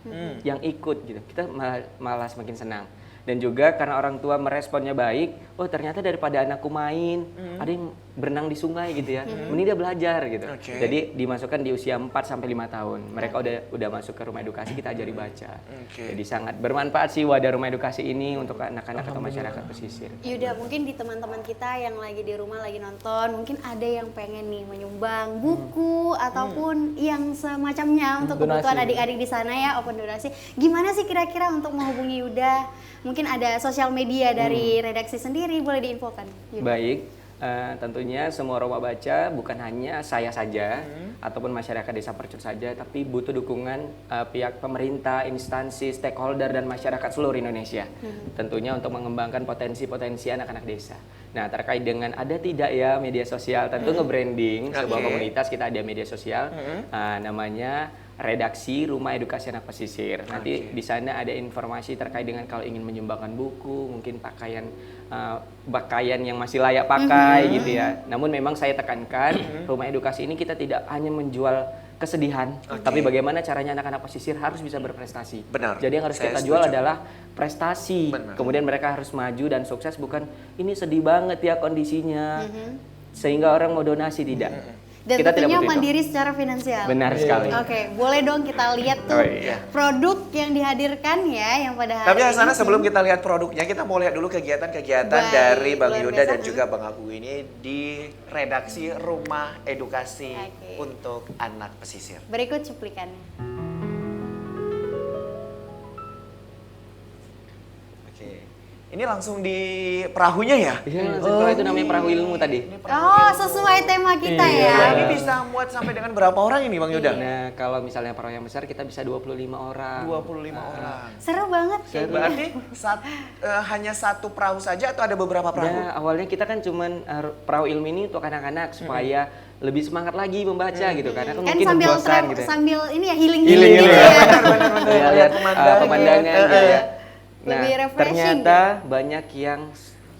yang ikut gitu. Kita malah semakin senang. Dan juga karena orang tua meresponnya baik, oh ternyata daripada anakku main, ada yang berenang di sungai gitu ya, mending dia belajar gitu. Oke. Jadi dimasukkan di usia 4 sampai 5 tahun. Mereka udah masuk ke rumah edukasi, kita ajari baca. Oke. Jadi sangat bermanfaat sih wadah rumah edukasi ini untuk anak-anak atau masyarakat pesisir. Yuda, mungkin di teman-teman kita yang lagi di rumah lagi nonton, mungkin ada yang pengen nih menyumbang buku ataupun yang semacamnya untuk Donasi. kebutuhan adik-adik di sana ya, open donasi. Gimana sih kira-kira untuk menghubungi Yuda? Mungkin ada sosial media dari redaksi sendiri, boleh diinfokan. Yuda. Baik, tentunya semua rumah baca bukan hanya saya saja ataupun masyarakat desa Percut saja, tapi butuh dukungan pihak pemerintah, instansi, stakeholder dan masyarakat seluruh Indonesia. Tentunya untuk mengembangkan potensi-potensi anak-anak desa. Nah, terkait dengan ada tidak ya media sosial, tentu nge-branding sebuah Oke. komunitas kita ada media sosial, namanya Redaksi Rumah Edukasi Anak Pesisir. Nanti di sana ada informasi terkait dengan kalau ingin menyumbangkan buku, mungkin pakaian yang masih layak pakai gitu ya. Namun memang saya tekankan rumah edukasi ini kita tidak hanya menjual kesedihan, tapi bagaimana caranya anak-anak pesisir harus bisa berprestasi. Benar. Jadi yang harus Saya kita jual setuju. adalah prestasi. Benar. Kemudian mereka harus maju dan sukses, bukan ini sedih banget ya kondisinya. Sehingga orang mau donasi tidak. Dan Kita tidak tentunya butuh itu. mandiri secara finansial. Benar sekali. Oke, boleh dong kita lihat tuh Oh, iya. produk yang dihadirkan ya, yang pada hari Tapi ini. Hasanah, sebelum kita lihat produknya, kita mau lihat dulu kegiatan-kegiatan Baik, dari Bang luar Yuda biasa. dan juga Bang Agu ini di redaksi Rumah Edukasi Oke. untuk Anak Pesisir. Berikut cuplikannya. Oke. Ini langsung di perahunya ya? Iya, kalau itu namanya perahu ilmu tadi. Oh, sesuai tema kita Iya. ya. Nah, ini bisa muat sampai dengan berapa orang ini Bang Yuda? Nah, kalau misalnya perahu yang besar kita bisa 25 orang. 25 orang. Seru banget. Berarti hanya satu perahu saja atau ada beberapa perahu? Nah, awalnya kita kan cuman perahu ilmu ini untuk anak-anak supaya lebih semangat lagi membaca gitu karena kan Kan mungkin sambil bosan gitu. ya. sambil ini ya healing Healing, gitu ya. ya. Ya, lihat pemandangan gitu ya. Nah, Lebih refreshing ternyata banyak yang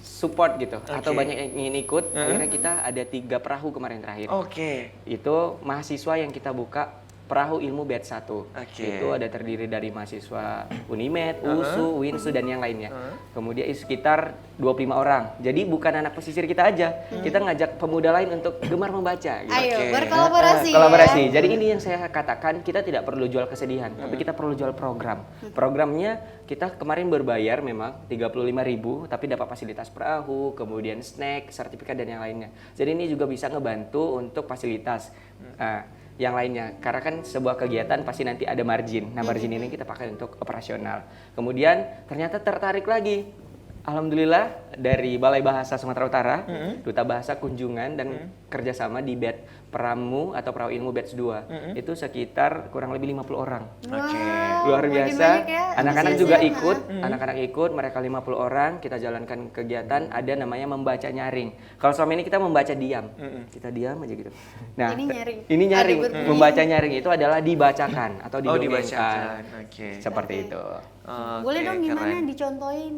support gitu atau Oke. banyak yang ingin ikut. Akhirnya kita ada 3 perahu kemarin terakhir. Oke. Itu mahasiswa yang kita buka perahu ilmu batch 1. Oke. Itu ada terdiri dari mahasiswa Unimed, USU, Winsu dan yang lainnya. Kemudian sekitar 25 orang. Jadi bukan anak pesisir kita aja. Kita ngajak pemuda lain untuk gemar membaca gitu. Ayo, Oke. berkolaborasi. Kolaborasi. Ya. Jadi ini yang saya katakan, kita tidak perlu jual kesedihan, tapi kita perlu jual program. Programnya kita kemarin berbayar memang 35.000, tapi dapat fasilitas perahu, kemudian snack, sertifikat dan yang lainnya. Jadi ini juga bisa ngebantu untuk fasilitas yang lainnya. Karena kan sebuah kegiatan pasti nanti ada margin. Nah, margin ini kita pakai untuk operasional. Kemudian ternyata tertarik lagi. Alhamdulillah dari Balai Bahasa Sumatera Utara, Duta Bahasa kunjungan dan kerjasama di batch Pramu atau Perahu Ilmu batch 2. Itu sekitar kurang lebih 50 orang. Oke. Luar makin biasa. banyak ya Anak-anak juga antusiasnya. ikut, anak-anak ikut, mereka 50 orang, kita jalankan kegiatan, ada namanya membaca nyaring. Kalau selama ini kita membaca diam. Kita diam aja gitu. Nah, Ini nyaring. Ini nyaring. Ada berbunyi. Membaca nyaring itu adalah dibacakan atau Oh, didongengkan. dibacakan. Oke. Seperti itu. Boleh Oke, dong gimana keren. dicontohin?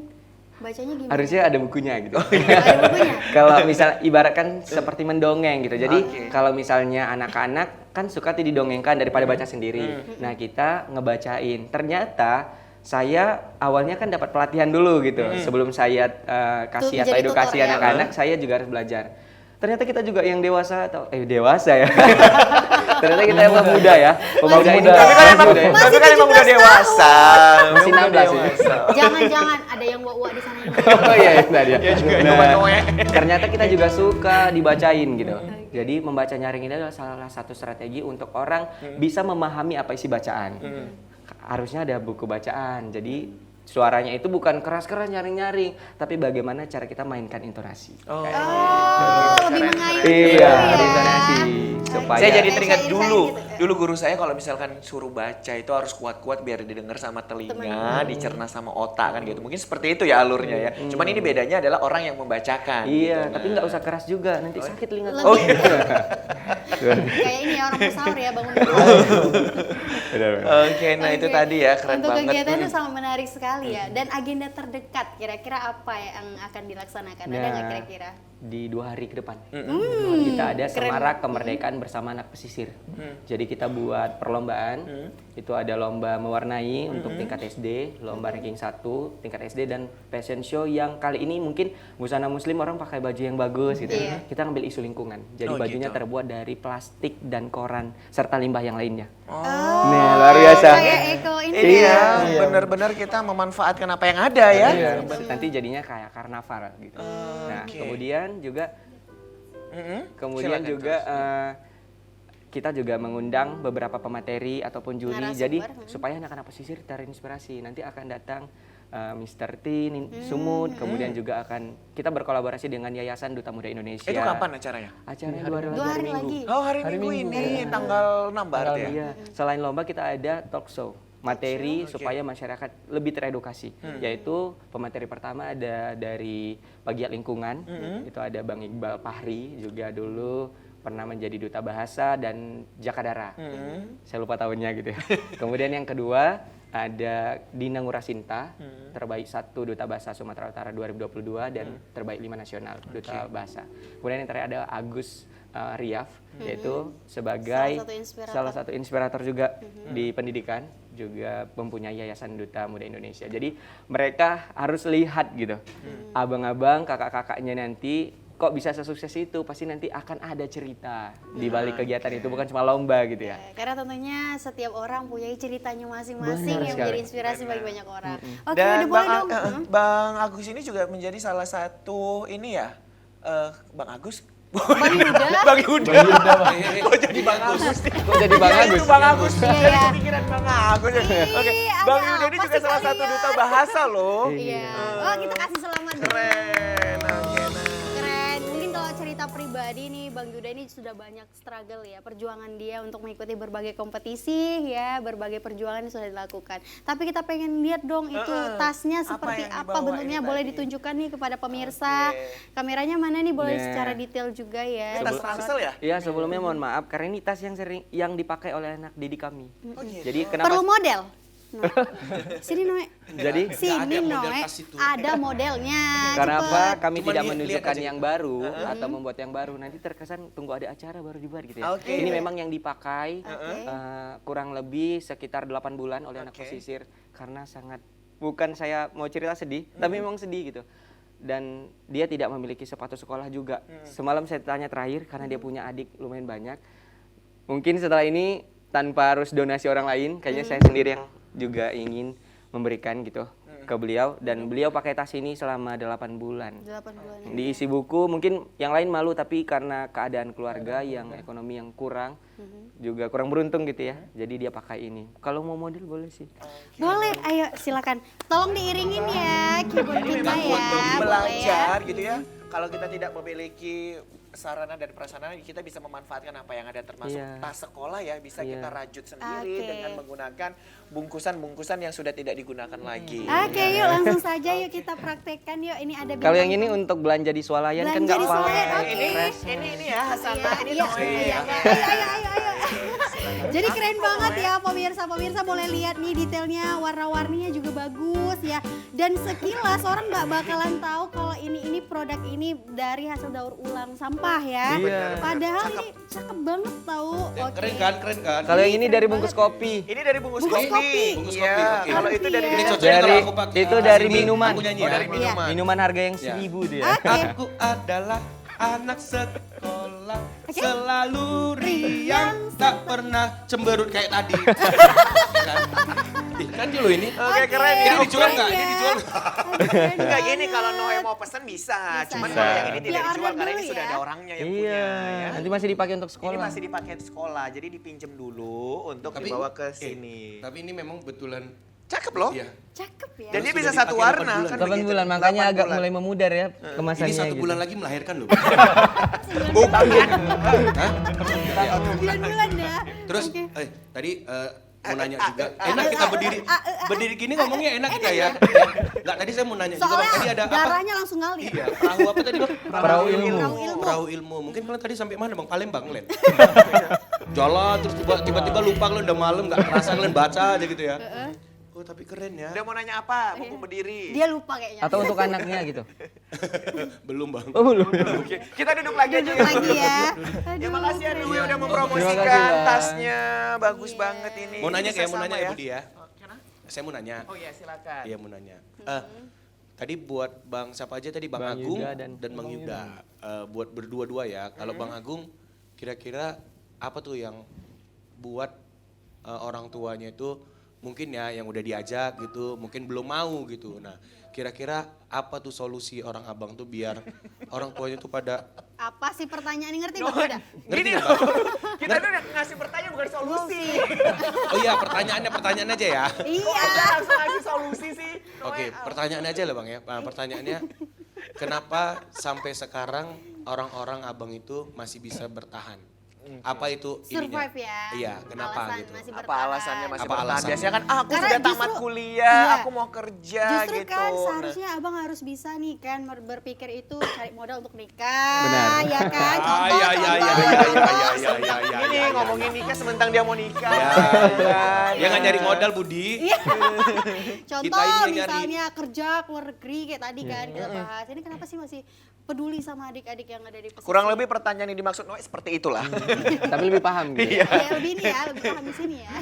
Bacanya gimana? Harusnya ada bukunya gitu. Ada bukunya? Kalau misal ibaratkan seperti mendongeng gitu. Jadi Oke. kalau misalnya anak-anak kan suka didongengkan daripada baca sendiri. Nah, kita ngebacain. Ternyata saya awalnya kan dapat pelatihan dulu gitu. Sebelum saya kasih atau jadi edukasi tutor ya? anak-anak, saya juga harus belajar. Ternyata kita juga yang dewasa atau dewasa ya. Ternyata kita yang pemuda ya. Pemuda ini muda. Tapi kan emang udah dewasa. Masih 16 ini. Jangan-jangan ada yang uak-uak di sana. Oh iya, itu dia. Ya juga Nah, ternyata kita juga suka dibacain gitu. Jadi membaca nyaring ini adalah salah satu strategi untuk orang bisa memahami apa isi bacaan. Harusnya ada buku bacaan. Jadi suaranya itu bukan keras-keras nyaring-nyaring, tapi bagaimana cara kita mainkan intonasi. Lebih mengayu. Iya, intonasi. Supaya Saya jadi Kayak teringat syair-syair dulu. gitu. Dulu guru saya kalau misalkan suruh baca itu harus kuat-kuat biar didengar sama telinga, dicerna sama otak kan gitu. Mungkin seperti itu ya alurnya ya. Cuman ini bedanya adalah orang yang membacakan. iya, gitu. tapi nggak usah keras juga, nanti sakit telinga. Lebih Oh iya. kayak ini ya orang sahur ya bangun. Oke, nah itu tadi ya keren Untuk banget. kegiatan itu sangat menarik sekali ya. Dan agenda terdekat kira-kira apa yang akan dilaksanakan? Ada nggak Nah, kira-kira? di 2 hari ke depan kita ada semarak kemerdekaan bersama anak pesisir. Jadi kita buat perlombaan. Itu ada lomba mewarnai untuk tingkat SD, lomba ranking 1 tingkat SD, dan fashion show yang kali ini mungkin busana muslim orang pakai baju yang bagus gitu. Iya. Kita ngambil isu lingkungan. Jadi Oh, bajunya gitu. terbuat dari plastik dan koran serta limbah yang lainnya. Oh, Nah, luar biasa. Kayak Eko ini Iya, ya. benar-benar kita memanfaatkan apa yang ada ya. Iya, nanti jadinya kayak karnaval gitu. Nah, oke. kemudian juga Silakan, juga kita juga mengundang beberapa pemateri ataupun juri, Narasumber, jadi supaya anak-anak pesisir terinspirasi. Nanti akan datang Mr. T, Sumut, kemudian juga akan kita berkolaborasi dengan Yayasan Duta Muda Indonesia. Itu kapan acaranya? Acaranya 2 2 hari Minggu. lagi. Oh, hari Minggu ini tanggal 6 berarti ya. Iya, selain lomba kita ada talk show. Materi supaya masyarakat lebih teredukasi, yaitu pemateri pertama ada dari Pegiat Lingkungan, itu ada Bang Iqbal Fahri, juga dulu pernah menjadi duta bahasa dan Jakadara, saya lupa tahunnya gitu ya. Kemudian yang kedua ada Dina Ngurasinta, terbaik 1 duta bahasa Sumatera Utara 2022 dan terbaik 5 nasional duta bahasa. Kemudian yang terakhir ada Agus Riaf, yaitu sebagai salah satu inspirator juga di pendidikan, juga mempunyai Yayasan Duta Muda Indonesia. Jadi mereka harus lihat gitu, abang-abang, kakak-kakaknya nanti kok bisa sesukses itu, pasti nanti akan ada cerita di balik kegiatan itu, bukan cuma lomba gitu ya. Karena tentunya setiap orang punya ceritanya masing-masing Benar yang sekali. menjadi inspirasi bagi banyak orang. Oke, Dan udah boleh dong. Bang Agus ini juga menjadi salah satu ini ya. Bang Agus. Bang Yuda. Bang Yuda. Oh jadi Bang Agus. Kok jadi Bang Iya, Agus? itu Bang Agus. Iya, Jadi iya. kepikiran Bang Agus. Oke. Ih, Bang ada Yuda ini apa juga sih salah satu kalian? duta bahasa loh. Iya. Oh, kita kasih selamat dulu. Keren. Oke, nah. Keren. Mungkin kalau cerita pribadi nih Bang Yuda ini sudah banyak struggle ya, perjuangan dia untuk mengikuti berbagai kompetisi ya, berbagai perjuangan yang sudah dilakukan. Tapi kita pengen lihat dong itu tasnya Apa seperti yang apa dibawa bentuknya, ini boleh tadi? ditunjukkan nih kepada pemirsa. Kameranya mana nih, boleh Nah. secara detail juga ya. Tas ransel ya? Iya, sebelumnya mohon maaf karena ini tas yang dipakai oleh anak didik kami. Jadi kenapa Perlu model? No. Sini Noe. Jadi Sini Noe. Ada modelnya. kenapa kami Cuma tidak lihat menunjukkan aja. yang baru atau membuat yang baru, nanti terkesan tunggu ada acara baru dibuat gitu ya. Oke. Ini memang yang dipakai kurang lebih sekitar 8 bulan oleh anak Oke. pesisir, karena sangat, bukan saya mau cerita sedih, tapi memang sedih gitu. Dan dia tidak memiliki sepatu sekolah juga. Semalam saya tanya terakhir karena dia punya adik lumayan banyak. Mungkin setelah ini tanpa harus donasi orang lain, kayaknya saya sendiri yang juga ingin memberikan gitu ke beliau, dan beliau pakai tas ini selama 8 bulan. 8 bulan. Diisi buku, mungkin yang lain malu, tapi karena keadaan keluarga yang ekonomi yang kurang, juga kurang beruntung gitu ya. Jadi dia pakai ini. Kalau mau model boleh sih. Boleh, ayo silakan. Tolong diiringin ya keyboard Ini kita memang ya. untuk Boleh ya. belajar gitu ya. Kalau kita tidak memiliki sarana dan prasarana, kita bisa memanfaatkan apa yang ada, termasuk Iya. tas sekolah ya, bisa kita rajut sendiri Oke. dengan menggunakan bungkusan-bungkusan yang sudah tidak digunakan lagi. Oke, yuk langsung saja yuk kita praktekkan yuk. Ini ada Kalau yang bintang ini untuk belanja di swalayan kan Belanja nggak di apa-apa. swalayan, oke. Ini ya Hasan, Iya, ini iya, Noe. iya. Ayo. Jadi keren banget ya pemirsa boleh lihat nih detailnya, warna-warninya juga bagus ya. Dan sekilas orang nggak bakalan tahu kalau ini produk ini dari hasil daur ulang sampah ya. Iya. Padahal ini cakep banget tahu. Ya, Oke. keren kan, keren kan? Kalau yang ini dari bungkus kopi. Ini dari bungkus Bungkus kopi. kopi. Bungkus Iya. kopi, oke. Kalau itu dari Iya. Ini dari cocoknya Dari- kalau aku pakai itu bahasa dari sini, minuman. Aku nyanyi Oh, ya. dari minuman. Minuman harga yang Ya. 1.000 dia. Oke. Aku adalah anak sekolah, selalu riang, tak pernah cemberut kayak tadi. kan? Ih, kan dulu ini. Oke, keren ya. Ini dijual nggak? Ini ya. dijual. Enggak gini kalau Noe mau pesen bisa. Cuman Bisa. kalau yang ini tidak Dia dijual order karena ini dulu sudah ya. ada orangnya yang Iya. punya ya. Nanti masih dipakai untuk Ini sekolah. masih dipakai di sekolah, jadi dipinjem dulu untuk dibawa ke sini. Tapi ini memang betulan. Cakep loh. Iya. Cakep ya. Dan dia Sudah bisa dipakai satu 8 warna bulan. kan 8 begitu. bulan, makanya 8 agak bulan. mulai memudar ya Ini kemasannya 1 gitu. bulan lagi melahirkan loh. Bulan-bulan ya. Terus, Oke. tadi mau nanya juga. Enak kita berdiri gini ngomongnya enak kita ya. Enggak, tadi saya mau nanya juga Bang. Tadi Soalnya ada apa? darahnya langsung ngalir. Iya, perahu apa tadi Bang? Perahu ilmu. Perahu ilmu. Mungkin kalian tadi sampai mana Bang? Palembang kalian? Jalan terus tiba-tiba lupa kalian udah malam enggak kerasa kalian baca aja gitu ya. Oh, tapi keren ya. Udah mau nanya apa? Mumpung berdiri. Dia lupa kayaknya. Atau untuk anaknya gitu. Belum Bang. Oh, belum. Oke, kita duduk lagi aja. Duduk lagi ya. Ya makasih ya Noe udah Terima kasih, mempromosikan Bang. tasnya. Bagus banget ini. Mau nanya Bisa kayak mau sama nanya ya? ya Budi ya. Saya mau nanya. Oh iya silakan. Iya mau nanya. Tadi buat Bang siapa aja tadi Bang Bang Agung Yuda dan, dan Bang Yuda. Buat berdua-dua ya. Kalau Bang Agung kira-kira apa tuh yang buat orang tuanya itu mungkin ya yang udah diajak gitu, mungkin belum mau gitu. Nah, kira-kira apa tuh solusi orang abang tuh biar orang tuanya tuh pada Apa sih pertanyaan ini ngerti Bang Yuda? Gini nggak, loh, kita tuh ngasih pertanyaan bukan solusi. Oh iya, pertanyaan aja ya. Iya. Kita langsung ngasih solusi sih. Oke, pertanyaan aja lah Bang ya. Pertanyaannya kenapa sampai sekarang orang-orang abang itu masih bisa bertahan? Apa itu ininya? Survive ya. Iya, kenapa Alasan gitu? masih Apa bertahan. alasannya masih Apa bertahan? alasannya? Biasanya kan aku Karena sudah tamat justru- kuliah, iya. aku mau kerja Justru gitu. kan Nah, seharusnya abang harus bisa nih kan berpikir itu cari modal untuk nikah. Benar. Ya kan? Ah, Contoh, iya, iya, contoh, iya, iya, contoh. iya, iya, iya, iya, ini iya. ngomongin nikah sementang dia mau nikah. Ya, Ya, ya nggak nyari modal Budi. Iya. Kita Contoh ini yang nyari. misalnya kerja ke luar negeri kayak tadi kan kita bahas. Ini kenapa sih masih peduli sama adik-adik yang ada di pesisir? Kurang lebih pertanyaan yang dimaksud Noe seperti itulah. Tapi lebih paham gitu. Iya. Ya, lebih ini ya, lebih paham di sini ya.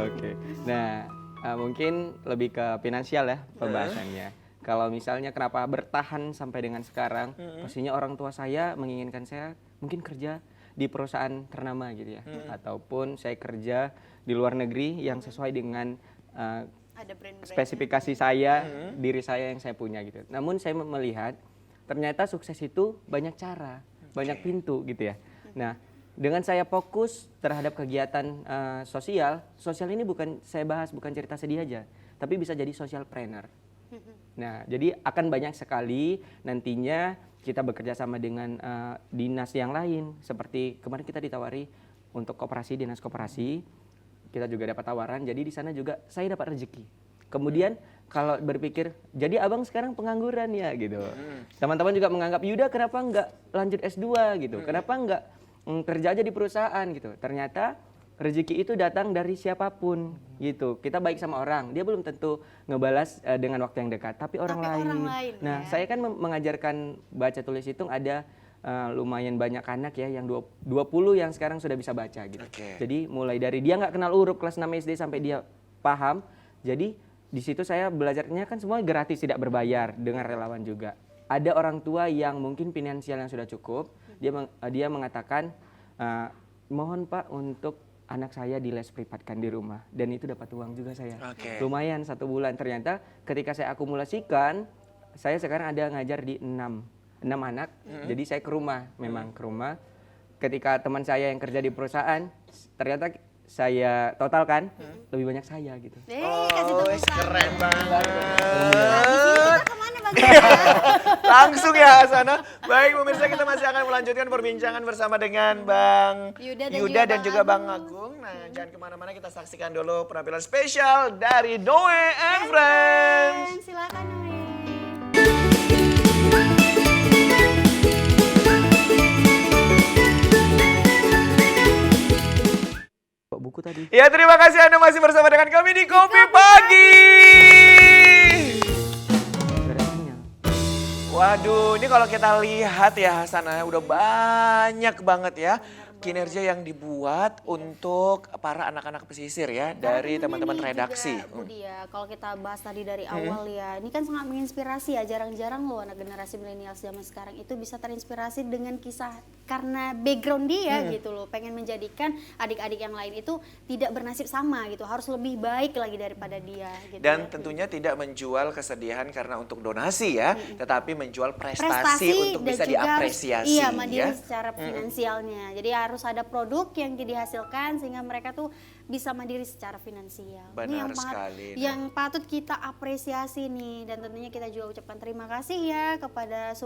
Oke. Nah, mungkin lebih ke finansial ya pembahasannya. Kalau misalnya kenapa bertahan sampai dengan sekarang, pastinya orang tua saya menginginkan saya mungkin kerja di perusahaan ternama gitu ya, ataupun saya kerja di luar negeri yang sesuai dengan Ada brand-brand. spesifikasi saya, diri saya yang saya punya gitu. Namun saya melihat ternyata sukses itu banyak cara, banyak pintu gitu ya. Nah, dengan saya fokus terhadap kegiatan sosial ini bukan saya bahas bukan cerita sedih aja, tapi bisa jadi social planner. Nah, jadi akan banyak sekali nantinya kita bekerja sama dengan dinas yang lain, seperti kemarin kita ditawari untuk koperasi, dinas koperasi, kita juga dapat tawaran, jadi di sana juga saya dapat rezeki. Kemudian kalau berpikir, jadi abang sekarang pengangguran ya gitu. Teman-teman juga menganggap, Yuda kenapa nggak lanjut S2 gitu, kenapa nggak kerja aja di perusahaan gitu. Ternyata rezeki itu datang dari siapapun gitu. Kita baik sama orang, dia belum tentu ngebalas dengan waktu yang dekat, tapi orang Tapi lain. orang lain, Nah, ya. saya kan mengajarkan baca tulis hitung ada lumayan banyak anak ya yang 20 yang sekarang sudah bisa baca gitu. Oke. Jadi mulai dari dia nggak kenal huruf kelas 6 SD sampai dia paham. Jadi di situ saya belajarnya kan semua gratis, tidak berbayar, dengan relawan juga. Ada orang tua yang mungkin finansial yang sudah cukup, dia mengatakan mohon Pak untuk anak saya di les privatkan di rumah, dan itu dapat uang juga saya. Oke. Lumayan 1 bulan. Ternyata ketika saya akumulasikan, saya sekarang ada ngajar di 6 anak. Jadi saya ke rumah, memang ke rumah. Ketika teman saya yang kerja di perusahaan, ternyata saya totalkan lebih banyak saya gitu. Kasih Oh, tepuk wes, tangan. keren banget. Kita kemana Bang? Langsung ya Asana. Baik pemirsa, kita masih akan melanjutkan perbincangan bersama dengan Bang Yuda dan juga Bang Agung. Nah, jangan kemana-mana, kita saksikan dulu penampilan spesial dari Noe and Friends. Silakan Noe. Kok buku tadi? Ya, terima kasih Anda masih bersama dengan kami di Kopi Pagi. Gak ada sinyal. Waduh, ini kalau kita lihat ya Hasanah, udah banyak banget ya kinerja yang dibuat untuk para anak-anak pesisir ya dari teman-teman redaksi. Juga, Budi ya, kalau kita bahas tadi dari awal ya, ini kan sangat menginspirasi ya. Jarang-jarang loh anak generasi milenial zaman sekarang itu bisa terinspirasi dengan kisah karena background dia gitu loh. Pengen menjadikan adik-adik yang lain itu tidak bernasib sama gitu, harus lebih baik lagi daripada dia. Gitu Dan ya. tentunya tidak menjual kesedihan karena untuk donasi ya, tetapi menjual prestasi untuk dan bisa juga diapresiasi. iya, mandiri ya. secara finansialnya. Jadi harus ada produk yang dihasilkan sehingga mereka tuh bisa mandiri secara finansial. Ini Benar yang sekali. yang patut kita apresiasi nih, dan tentunya kita juga ucapkan terima kasih ya kepada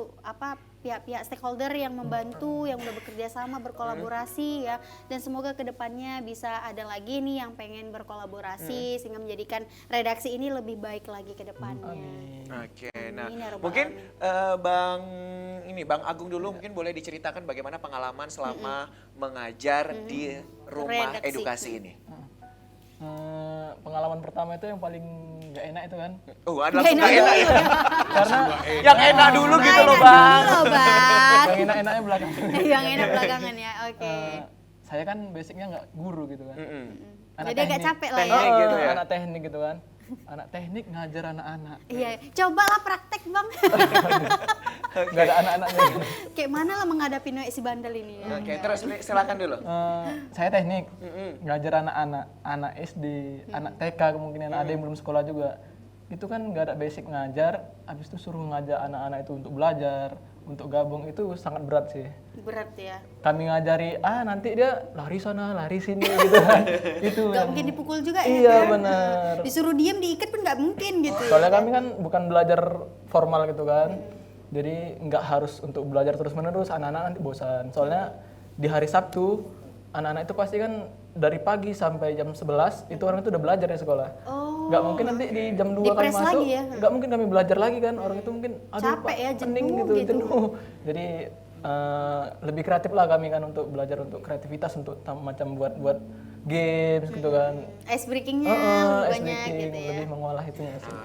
pihak-pihak stakeholder yang membantu, yang udah bekerja sama, berkolaborasi ya, dan semoga kedepannya bisa ada lagi nih yang pengen berkolaborasi sehingga menjadikan redaksi ini lebih baik lagi ke depannya. Oke, nah Amin, ya Rabbal mungkin Alamin. Bang Agung dulu mungkin boleh diceritakan bagaimana pengalaman selama mengajar di rumah Redaksi. edukasi ini. Pengalaman pertama itu yang paling gak enak itu kan. Oh, ada langsung gak enak ya. Karena Yang enak dulu gitu loh, Enak Bang. dulu loh, Bang. yang enak-enaknya belakang. Yang enak belakangan ya, oke. Saya kan basicnya nggak guru gitu kan. Jadi agak capek lah ya. Teknik gitu ya. Anak teknik gitu kan. Anak teknik ngajar anak-anak. Iya, cobalah praktek Bang. Nggak ada anak-anaknya. Kayak mana lah menghadapi si bandel ini ya. Oke, terus silakan dulu. Saya teknik, ngajar anak-anak, anak SD, anak TK kemungkinan ada yang belum sekolah juga. Itu kan nggak ada basic ngajar, habis itu suruh ngajak anak-anak itu untuk belajar, untuk gabung itu sangat berat sih. Berat ya. Kami ngajari, nanti dia lari sana, lari sini gitu kan. Itu Gak yang- mungkin dipukul juga ya. Iya kan? benar. Disuruh diem diikat pun nggak mungkin gitu. Soalnya kami kan bukan belajar formal gitu kan. Jadi nggak harus untuk belajar terus-menerus, anak-anak nanti bosan. Soalnya di hari Sabtu, anak-anak itu pasti kan dari pagi sampai jam 11 itu orang itu udah belajar di sekolah. Oh. Nggak mungkin nanti di jam 2 kami Dipres masuk, lagi ya? nggak mungkin kami belajar lagi kan. Orang itu mungkin aduh Capek Pak, ya, pening jenuh gitu. jenuh. Jadi lebih kreatif lah kami kan untuk belajar untuk kreativitas untuk macam buat games gitu kan. Ice breakingnya Ice banyak breaking, gitu ya. lebih mengolah itunya sih.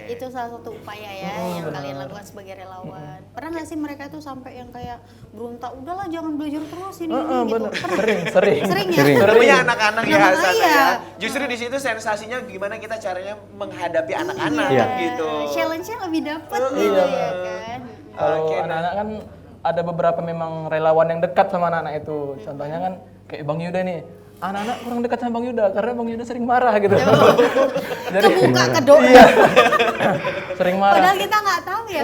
Itu salah satu upaya ya yang kalian lakukan sebagai relawan. Pernah nggak sih mereka tuh sampai yang kayak berontak, udahlah jangan belajar terus ini gitu. Bener. Pernah? Sering. Sering ya? Namanya anak-anak ya Nah, Hasanah iya. ya. Justru di situ sensasinya gimana kita caranya menghadapi anak-anak Iya. gitu. Challenge-nya lebih dapet gitu ya kan. Kalau Oke, nah. anak-anak kan ada beberapa memang relawan yang dekat sama anak-anak itu. Contohnya kan kayak Bang Yuda nih. Anak-anak kurang dekat sama Bang Yuda karena Bang Yuda sering marah gitu. Jadi Kebuka kedok. sering marah. Padahal kita nggak tahu ya.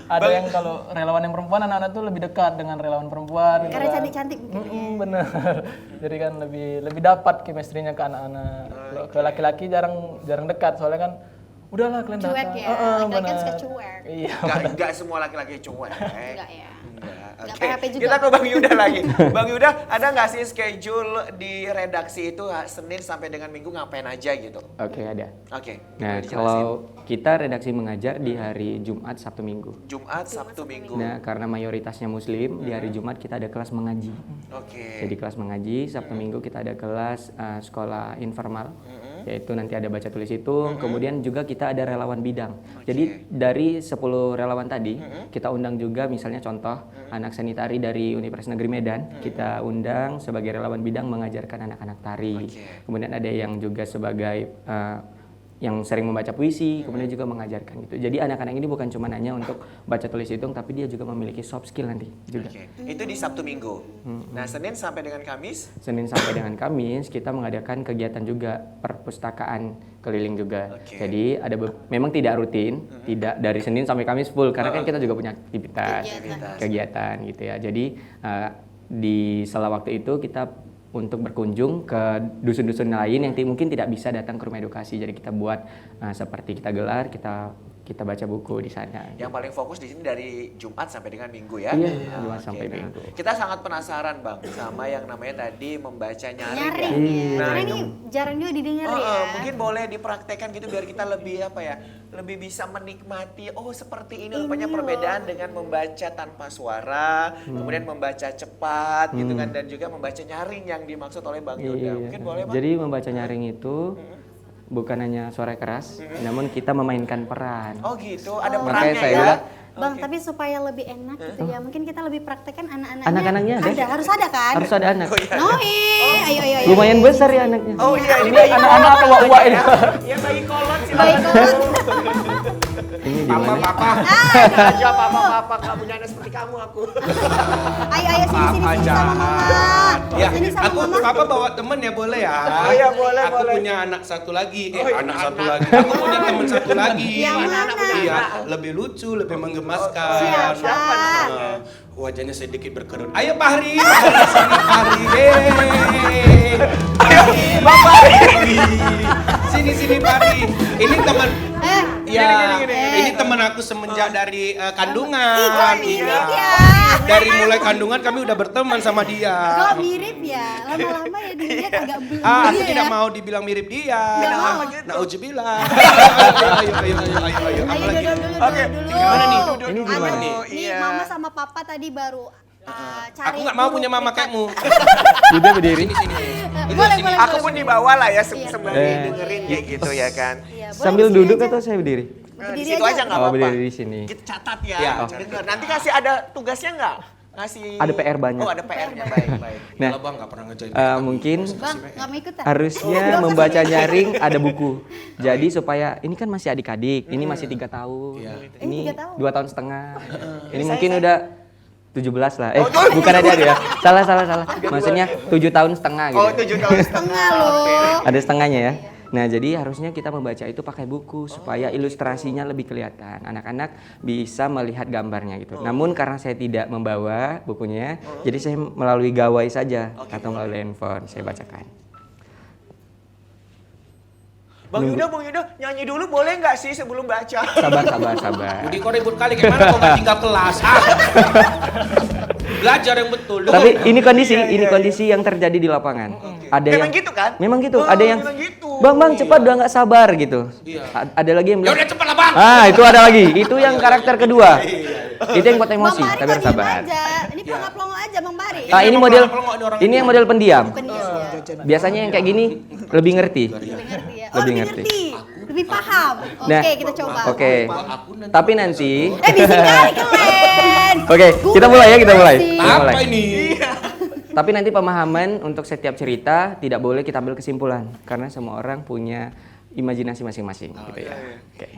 Ada yang kalau relawan yang perempuan anak-anak tuh lebih dekat dengan relawan perempuan. gitu Karena kan. cantik-cantik mungkin. Bener. Jadi kan lebih dapat chemistry-nya ke anak-anak. Kalau ke laki-laki jarang dekat soalnya kan udahlah kalian Cuek datang. ya. Laki-laki kan bener. suka cuek. Iya. Nggak semua laki-laki cuek. Enggak ya. Enggak. Nggak Oke, PHP juga. kita ke Bang Yuda lagi. Bang Yuda, ada nggak sih schedule di redaksi itu Senin sampai dengan Minggu ngapain aja gitu? Oke, ada. Oke, Nah, boleh dijelasin. kalau kita redaksi mengajar di hari Jumat, Sabtu, Minggu. Jumat, Sabtu, Minggu. Nah, karena mayoritasnya Muslim, di hari Jumat kita ada kelas mengaji. Oke. Jadi kelas mengaji, Sabtu Minggu kita ada kelas sekolah informal, yaitu nanti ada baca tulis hitung, kemudian juga kita ada relawan bidang. Jadi dari 10 relawan tadi, kita undang juga misalnya contoh anak sanitari dari Universitas Negeri Medan, kita undang sebagai relawan bidang mengajarkan anak-anak tari. Kemudian ada yang juga sebagai yang sering membaca puisi, kemudian juga mengajarkan gitu. Jadi anak-anak ini bukan cuma hanya untuk baca tulis hitung, tapi dia juga memiliki soft skill nanti juga. Oke. Itu di Sabtu Minggu. Nah, Senin sampai dengan Kamis. Senin sampai dengan Kamis kita mengadakan kegiatan juga perpustakaan keliling juga. Oke. Jadi ada memang tidak rutin, tidak dari Senin sampai Kamis full karena kan kita juga punya aktivitas, kegiatan gitu ya. Jadi di sela waktu itu kita untuk berkunjung ke dusun-dusun lain yang mungkin tidak bisa datang ke rumah edukasi. Jadi kita buat seperti kita gelar, kita baca buku di sana. Yang paling fokus di sini dari Jumat sampai dengan Minggu ya. Iya, Jumat Oke, sampai nah, Minggu. Kita sangat penasaran Bang sama yang namanya tadi membaca nyaring. Nyaring ya. ya. Nah, Karena itu ini jarang juga didengar ya. mungkin boleh dipraktekkan gitu biar kita lebih apa ya, lebih bisa menikmati. Oh seperti ini rupanya perbedaan dengan membaca tanpa suara, kemudian membaca cepat gitu kan, dan juga membaca nyaring yang dimaksud oleh Bang Yuda. Iya. Mungkin boleh Bang? Jadi membaca nyaring itu bukan hanya suara keras, namun kita memainkan peran. Oh gitu, ada Makanya perannya saya ya. bilang Bang, tapi supaya lebih enak gitu ya, mungkin kita lebih praktekkan anak-anaknya. Anak-anaknya ada? Harus ada kan? Harus ada anak. Noe, ayo. Lumayan besar ya anaknya. Oh iya, ini Anak-anak atau uak ini? ya bayi kolot sih. Baik banget. Ini di mana? Papa. Aja papa nggak punya anak seperti kamu aku. Ayo sini sama mama. Ya, Sini sama aku mama. papa bawa temen ya boleh ya? Oh iya, boleh, Aku boleh. punya anak satu lagi. Oh, iya, anak satu anak. lagi. Aku punya teman satu lagi. Yang mana? Iya, lebih lucu, lebih menggemaskan. Siapa? Nah, wajahnya sedikit berkerut. Ayo Fahri, sini Fahri. Ayo, Bang Fahri. Sini Fahri. Ini teman. Ya, ini teman aku semenjak dari kandungan. Mirip ya. Dari mulai kandungan kami udah berteman sama dia. Kok mirip ya? Lama-lama ya dilihat agak belum Aku ya. tidak mau dibilang mirip dia. Nggak mau. Nauzubillah. Ayo. Ayo Apalagi? dulu. Oke, gimana nih? Ini gimana nih? Nih, Iya. mama sama papa tadi baru cari. Aku nggak mau guru punya mama privat. kamu. Udah berdiri. Sini. Boleh. Aku pun dibawa lah ya sembari Iya. dengerin kayak gitu ya kan. Iya, boleh Sambil sini duduk aja. atau saya berdiri? Di Berdiri situ aja. aja nggak Oh, apa-apa. berdiri di sini. Kita catat ya. Ya. Denger. Nanti kasih ada tugasnya nggak? Ngasih. Ada PR banyak. Oh ada PR-nya baik. Nah, Kalau bang nggak pernah ngejain. mungkin Bang, nggak mau ikut ah? harusnya membaca nyaring ada buku. Jadi supaya ini kan masih adik-adik, ini masih 3 tahun, ini 3 tahun? 2 tahun setengah, ini mungkin udah 17 lah. Bukan ada ya. Salah. Maksudnya 7 tahun setengah gitu. Oh 7 tahun Setengah loh. Ada setengahnya ya. Nah, jadi harusnya kita membaca itu pakai buku supaya ilustrasinya lebih kelihatan. Anak-anak bisa melihat gambarnya gitu. Namun karena saya tidak membawa bukunya, jadi saya melalui gawai saja atau melalui handphone saya bacakan. Bang Yuda, nyanyi dulu boleh nggak sih sebelum baca? Sabar. Budi kau ribut kali, kayak mana kau nggak tinggal kelas? Belajar yang betul. Tapi ini kondisi yang terjadi di lapangan. Ada Memang yang gitu kan? Memang gitu. Oh, Ada yang memang gitu. Bang cepat udah nggak sabar gitu. Iya. Ada lagi yang Ya bilang udah cepet lah bang. itu ada lagi. Itu yang karakter kedua. Itu yang buat emosi, Bang Bari tapi kok harus diem sabar. aja. Ini pelongo-pelongo aja Bang Bari. Ini model pelongok, orang ini yang model pendiam. Pendiam ya. Biasanya yang kayak gini lebih ngerti. Lebih ngerti ya. Lebih Lebih ngerti. ngerti. Lebih paham. Nah, Oke, kita coba. Oke. Tapi nanti Bising kali keren. Oke, kita mulai ya, kita mulai. Guru Kita mulai. Apa ini? Tapi nanti pemahaman untuk setiap cerita tidak boleh kita ambil kesimpulan karena semua orang punya imajinasi masing-masing gitu ya. Oke.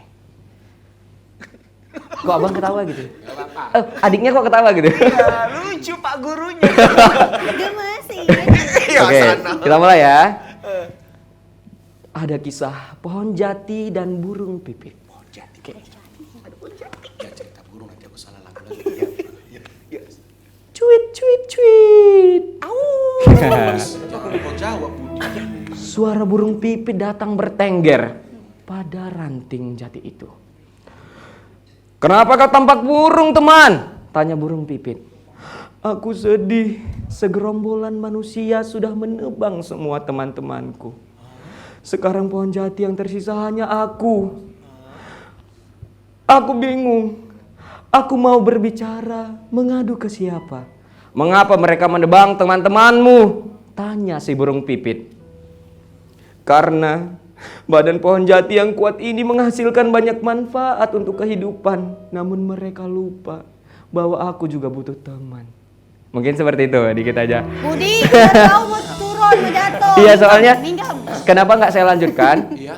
Kok abang ketawa gitu? Adiknya kok ketawa gitu? Ya, lucu Pak gurunya. Gemes sih. Ya, Oke, sana. kita mulai ya. Ada kisah pohon jati dan burung pipit. Pohon jati. Oke. Ya cerita burung nanti aku salah lagu lagi. Cuit. Au. Jangan kau jawab Budi. Suara burung pipit datang bertengger pada ranting jati itu. Kenapa kau tampak burung, teman? Tanya burung pipit. Aku sedih, segerombolan manusia sudah menebang semua teman-temanku. Sekarang pohon jati yang tersisa hanya aku. Aku bingung. Aku mau berbicara, mengadu ke siapa? Mengapa mereka menebang teman-temanmu? Tanya si burung pipit. Karena badan pohon jati yang kuat ini menghasilkan banyak manfaat untuk kehidupan. Namun mereka lupa bahwa aku juga butuh teman. Mungkin seperti itu, dikit aja. Budi, kita tahu mau turun, mau jatuh. Iya, soalnya Minggam. kenapa nggak saya lanjutkan?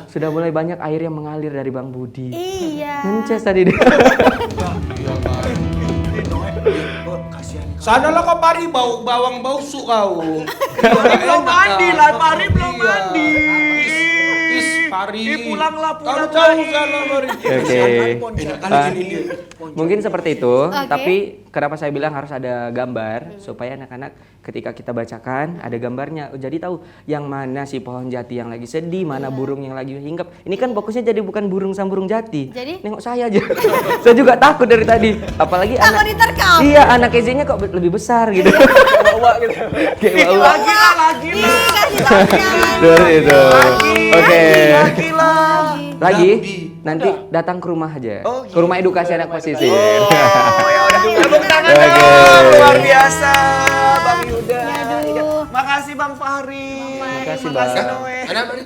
Sudah mulai banyak air yang mengalir dari Bang Budi. Iya. Ngences tadi dia. Sanalah kau pari bau bawang busuk kau. Belum mandi lah, Pari belum mandi. Pari. Pulanglah. Kamu tahu sana Pari. Oke. Mungkin seperti itu, Oke. tapi kenapa saya bilang harus ada gambar supaya anak-anak ketika kita bacakan ada gambarnya. Jadi tahu yang mana si pohon jati yang lagi sedih, mana burung yang lagi hinggap. Ini kan fokusnya jadi bukan burung sama burung jati. Jadi? Nengok saya aja. Saya juga takut dari tadi. Apalagi Takut anak diterkam. Iya, anak Ezinya kok lebih besar gitu. Bawa gitu. Kayak bawa. Lagi lah. Ih, kasih tahu jangan. Dari itu. Oke. Lagi lah. Lagi nanti datang ke rumah aja. Oh, Ke rumah edukasi anak pesisir. Oh ya udah, tepuk tangan Oke. dong. Luar biasa, Bang Yuda. Aduh. Makasih Bang Fahri. Makasih, Makasih Bang. Noe. Ada apa nih?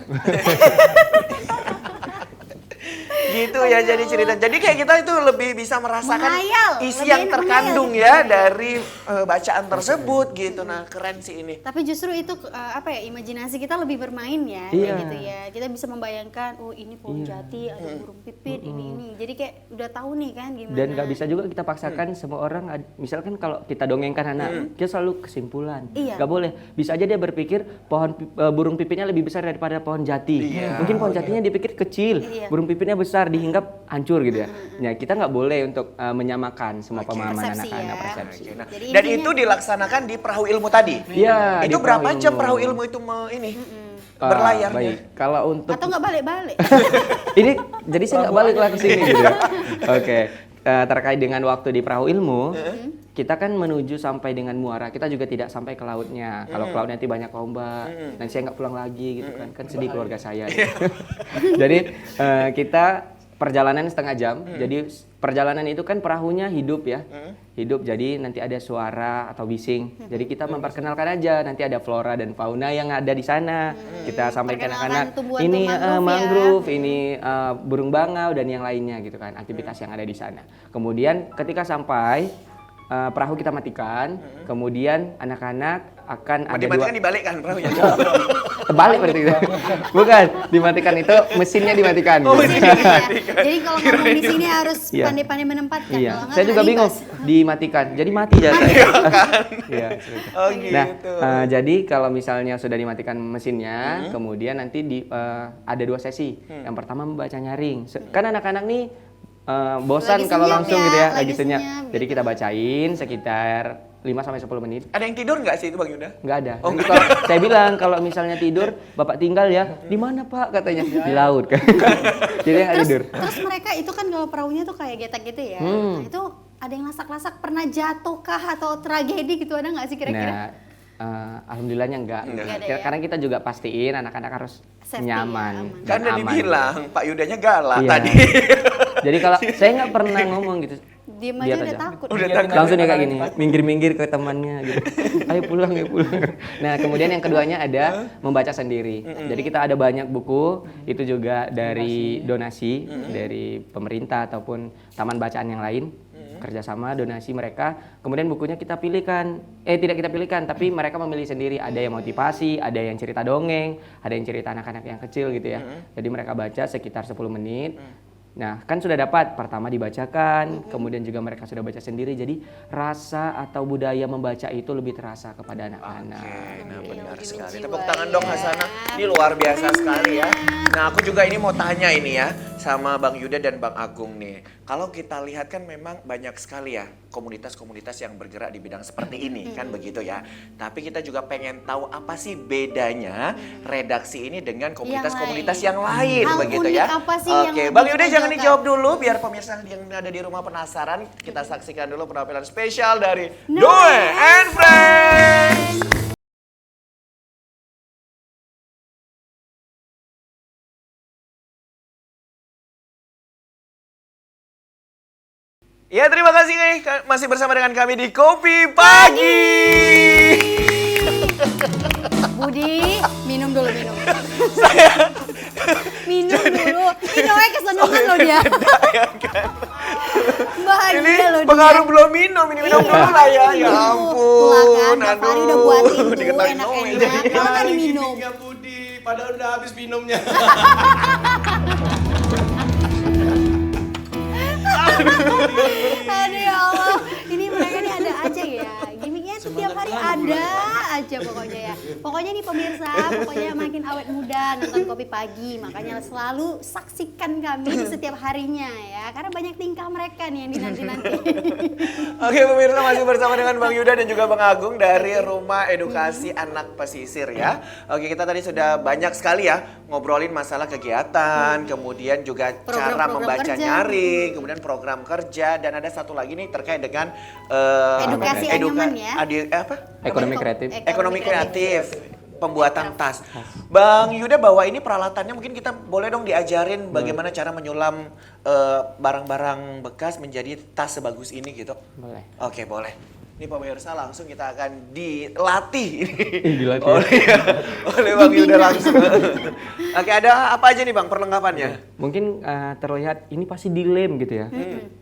Gitu ya jadi cerita. Jadi kayak kita itu lebih bisa merasakan Menghayal, isi lebih yang enak terkandung menghayal. ya dari bacaan tersebut gitu. Nah, keren sih ini. Tapi justru itu apa ya, imajinasi kita lebih bermain ya, Iya. kayak gitu ya. Kita bisa membayangkan, oh ini pohon jati, ada burung pipit, ini. Jadi kayak udah tahu nih kan gimana. Dan nggak bisa juga kita paksakan semua orang, misalkan kalau kita dongengkan anak, kita selalu kesimpulan. Iya. Nggak boleh. Bisa aja dia berpikir burung pipitnya lebih besar daripada pohon jati. Mungkin pohon jatinya dipikir kecil, Iya. burung pipitnya besar, dihinggap hancur gitu ya. Ya kita nggak boleh untuk menyamakan semua pemahaman Persepsi anak-anak, ya. persepsi. Oke, nah, Jadi dan intinya- itu dilaksanakan di perahu ilmu tadi. Iya, Itu di berapa perahu jam ilmu. perahu ilmu itu ini Ah, berlayarnya? baik. Kalau untuk Atau nggak balik-balik. ini jadi saya nggak balik lagi ke sini gitu ya. Oke. Terkait dengan waktu di perahu ilmu, kita kan menuju sampai dengan muara. Kita juga tidak sampai ke lautnya. Kalau ke laut nanti banyak ombak, dan saya nggak pulang lagi gitu kan sedih keluarga saya. Gitu. Jadi kita perjalanan setengah jam. Jadi perjalanan itu kan perahunya hidup ya, hidup. Jadi nanti ada suara atau bising. Jadi kita memperkenalkan aja. Nanti ada flora dan fauna yang ada di sana. Kita sampaikan Perkenalkan anak-anak tumbuhan ini mangrove ya. mangrove, ini burung bangau dan yang lainnya gitu kan, aktivitas yang ada di sana. Kemudian ketika sampai perahu kita matikan, kemudian anak-anak akan ada dua. Dimatikan dibalikkan perahunya. Terbalik berarti itu. Bukan, dimatikan itu mesinnya dimatikan. Oh, gitu. mesinnya Iya. Jadi kalau ngomong di sini harus Iya. pandai-pandai menempatkan. Iya, Kalau nggak, saya juga nggak bingung. libas. Dimatikan, jadi mati jatuh. Iya, seperti itu. Oh gitu. Nah, jadi kalau misalnya sudah dimatikan mesinnya, kemudian nanti ada 2 sesi. Yang pertama membaca nyaring. Kan anak-anak nih bosan Lagi kalau senyap langsung ya, gitu ya, lagi lagi senyap. senyap Jadi gitu. kita bacain sekitar 5-10 menit. Ada yang tidur nggak sih itu Bang Yuda? Nggak ada. Oh, Nanti nggak kalau saya bilang kalau misalnya tidur, Bapak tinggal ya. Di mana Pak katanya? Di laut kan. Jadi nggak tidur. Terus mereka itu kan kalau perahunya tuh kayak getek gitu ya. Nah, itu ada yang lasak-lasak, pernah jatuh kah atau tragedi gitu, ada nggak sih kira-kira? Nah, alhamdulillahnya enggak. Nggak ada ya? Karena kita juga pastiin anak-anak harus Safety nyaman ya, aman. Kan dan udah aman. dibilang Pak Yudanya galak Iya. tadi. Jadi kalau saya nggak pernah ngomong gitu. Diem Lihat aja udah aja. takut. Udah Biarin takut. Langsung dia aja kayak gini, anak-anak. minggir-minggir ke temannya gitu. Ayo pulang, ayo pulang. Nah, kemudian yang keduanya ada membaca sendiri. Jadi kita ada banyak buku, itu juga dari donasi dari pemerintah ataupun taman bacaan yang lain. Kerjasama donasi mereka, kemudian bukunya kita pilihkan, tidak kita pilihkan, tapi mereka memilih sendiri. Ada yang motivasi, ada yang cerita dongeng, ada yang cerita anak-anak yang kecil gitu ya. Jadi mereka baca sekitar 10 menit. Nah, kan sudah dapat, pertama dibacakan, kemudian juga mereka sudah baca sendiri. Jadi rasa atau budaya membaca itu lebih terasa kepada anak-anak. Oke, nah benar lebih sekali. menjiwai Tepuk tangan dong ya. Hasanah. Ini luar biasa sekali ya. Nah, aku juga ini mau tanya ini ya sama Bang Yuda dan Bang Agung nih. Kalau kita lihat kan memang banyak sekali ya komunitas-komunitas yang bergerak di bidang seperti ini kan begitu ya. Tapi kita juga pengen tahu apa sih bedanya redaksi ini dengan komunitas-komunitas yang lain Hal begitu unik ya. apa sih yang Oke, lebih Bang Yuda jangan ditonjolkan? dijawab dulu biar pemirsa yang ada di rumah penasaran. Kita saksikan dulu penampilan spesial dari Doe and Friends. Ya, terima kasih nih masih bersama dengan kami di Kopi Pagi. Budi, minum dulu, minum. Minum dulu. Ini Noe kesenangan loh dia. Bahagia Ini loh dia. pengaruh belum minum, ini minum dulu lah ya. Ya Tuh ampun. kan, Tiap hari udah buatin tuh Diketahui Noe. enak-enak. Kalau nggak diminum. Budi, padahal udah habis minumnya. Aduh ya Allah, ini mereka nih ada aja ya. Gimiknya tuh tiap hari ada aja pokoknya ya. Pokoknya nih pemirsa, pokoknya makin awet muda nonton Kopi Pagi. Makanya selalu saksikan kami di setiap harinya ya. Karena banyak tingkah mereka nih yang dinanti-nanti. Oke pemirsa, masih bersama dengan Bang Yuda dan juga Bang Agung dari Rumah Edukasi Anak Pesisir ya. Oke, kita tadi sudah banyak sekali ya ngobrolin masalah kegiatan, kemudian juga cara Program-program membaca kerja. nyaring, kemudian program kerja, dan ada satu lagi nih terkait dengan Edukasi anyaman ya. apa? Ekonomi kreatif. Ekonomi kreatif. Pembuatan tas. Bang Yuda bawa ini peralatannya, mungkin kita boleh dong diajarin bagaimana cara menyulam barang-barang bekas menjadi tas sebagus ini gitu. Boleh. Oke, boleh. Ini pemirsa langsung kita akan dilatih Dilatih. oleh Bang Yuda langsung. Oke, ada apa aja nih Bang perlengkapannya? Mungkin terlihat ini pasti dilem gitu ya.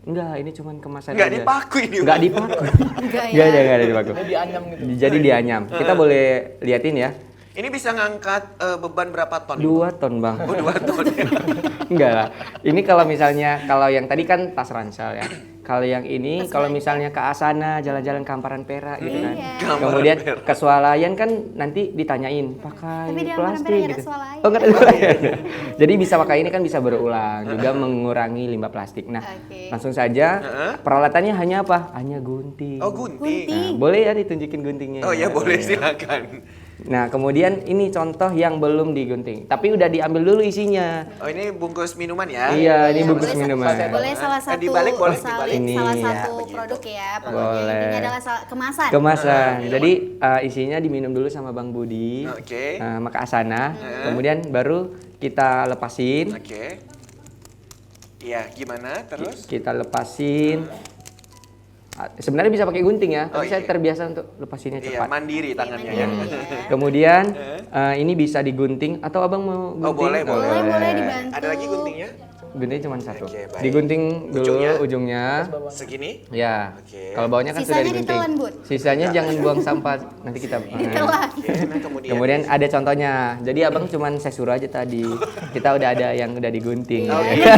Enggak, ini cuman kemasan Nggak aja. dipaku ini, Enggak Bang. dipaku. Enggak ya. Enggak ada dipaku. Jadi dianyam gitu. Jadi dianyam. Kita boleh liatin ya. Ini bisa ngangkat beban berapa ton? 2 ton, Bang. Oh, 2 ton. Enggak lah. Ini kalau misalnya, kalau yang tadi kan tas ransel ya. Kalau yang ini, kalau misalnya ke Asana, jalan-jalan ke Amparan Perak gitu kan. Iya. Kemudian ke swalayan kan nanti ditanyain, pakai Tapi di Amparan plastik Perak nggak ada gitu. swalayan. Oh, nggak ada swalayan. Jadi bisa pakai ini kan bisa berulang, juga mengurangi limbah plastik. Nah, Oke. langsung saja peralatannya hanya apa? Hanya gunting. Oh, gunting. Nah, boleh ya ditunjukin guntingnya. Oh ya boleh silakan. Nah, kemudian ini contoh yang belum digunting, tapi udah diambil dulu isinya. Oh ini bungkus minuman ya? Iya, ini bungkus boleh minuman. Boleh salah satu Dibalik boleh, dibalik. Ini, salah ya, satu begitu. produk ya. Pokoknya Boleh. intinya adalah kemasan. Kemasan. Jadi isinya diminum dulu sama Bang Budi. Oke. Maka Asana. Kemudian baru kita lepasin. Oke. Iya, gimana terus? Kita lepasin. Sebenarnya bisa pakai gunting ya, Oh, tapi saya iya. terbiasa untuk lepasinnya Iya, cepat. mandiri tangannya ya. Mandiri ya. Kemudian ini bisa digunting atau Abang mau gunting? Oh, boleh, Boleh dibantu. Ada lagi guntingnya? Gunting cuma satu. Oke, baik. Digunting dulu Ujungnya? ujungnya. Segini? Ya. Oke. Kalau bawahnya kan sudah Sisanya digunting. ditelan, Bud. Sisanya jangan buang sampah. Nanti kita Ditelan. Nah, kemudian. Kemudian ada contohnya. Jadi Abang cuman saya suruh aja tadi. Kita udah ada yang udah digunting. Kerjain ya.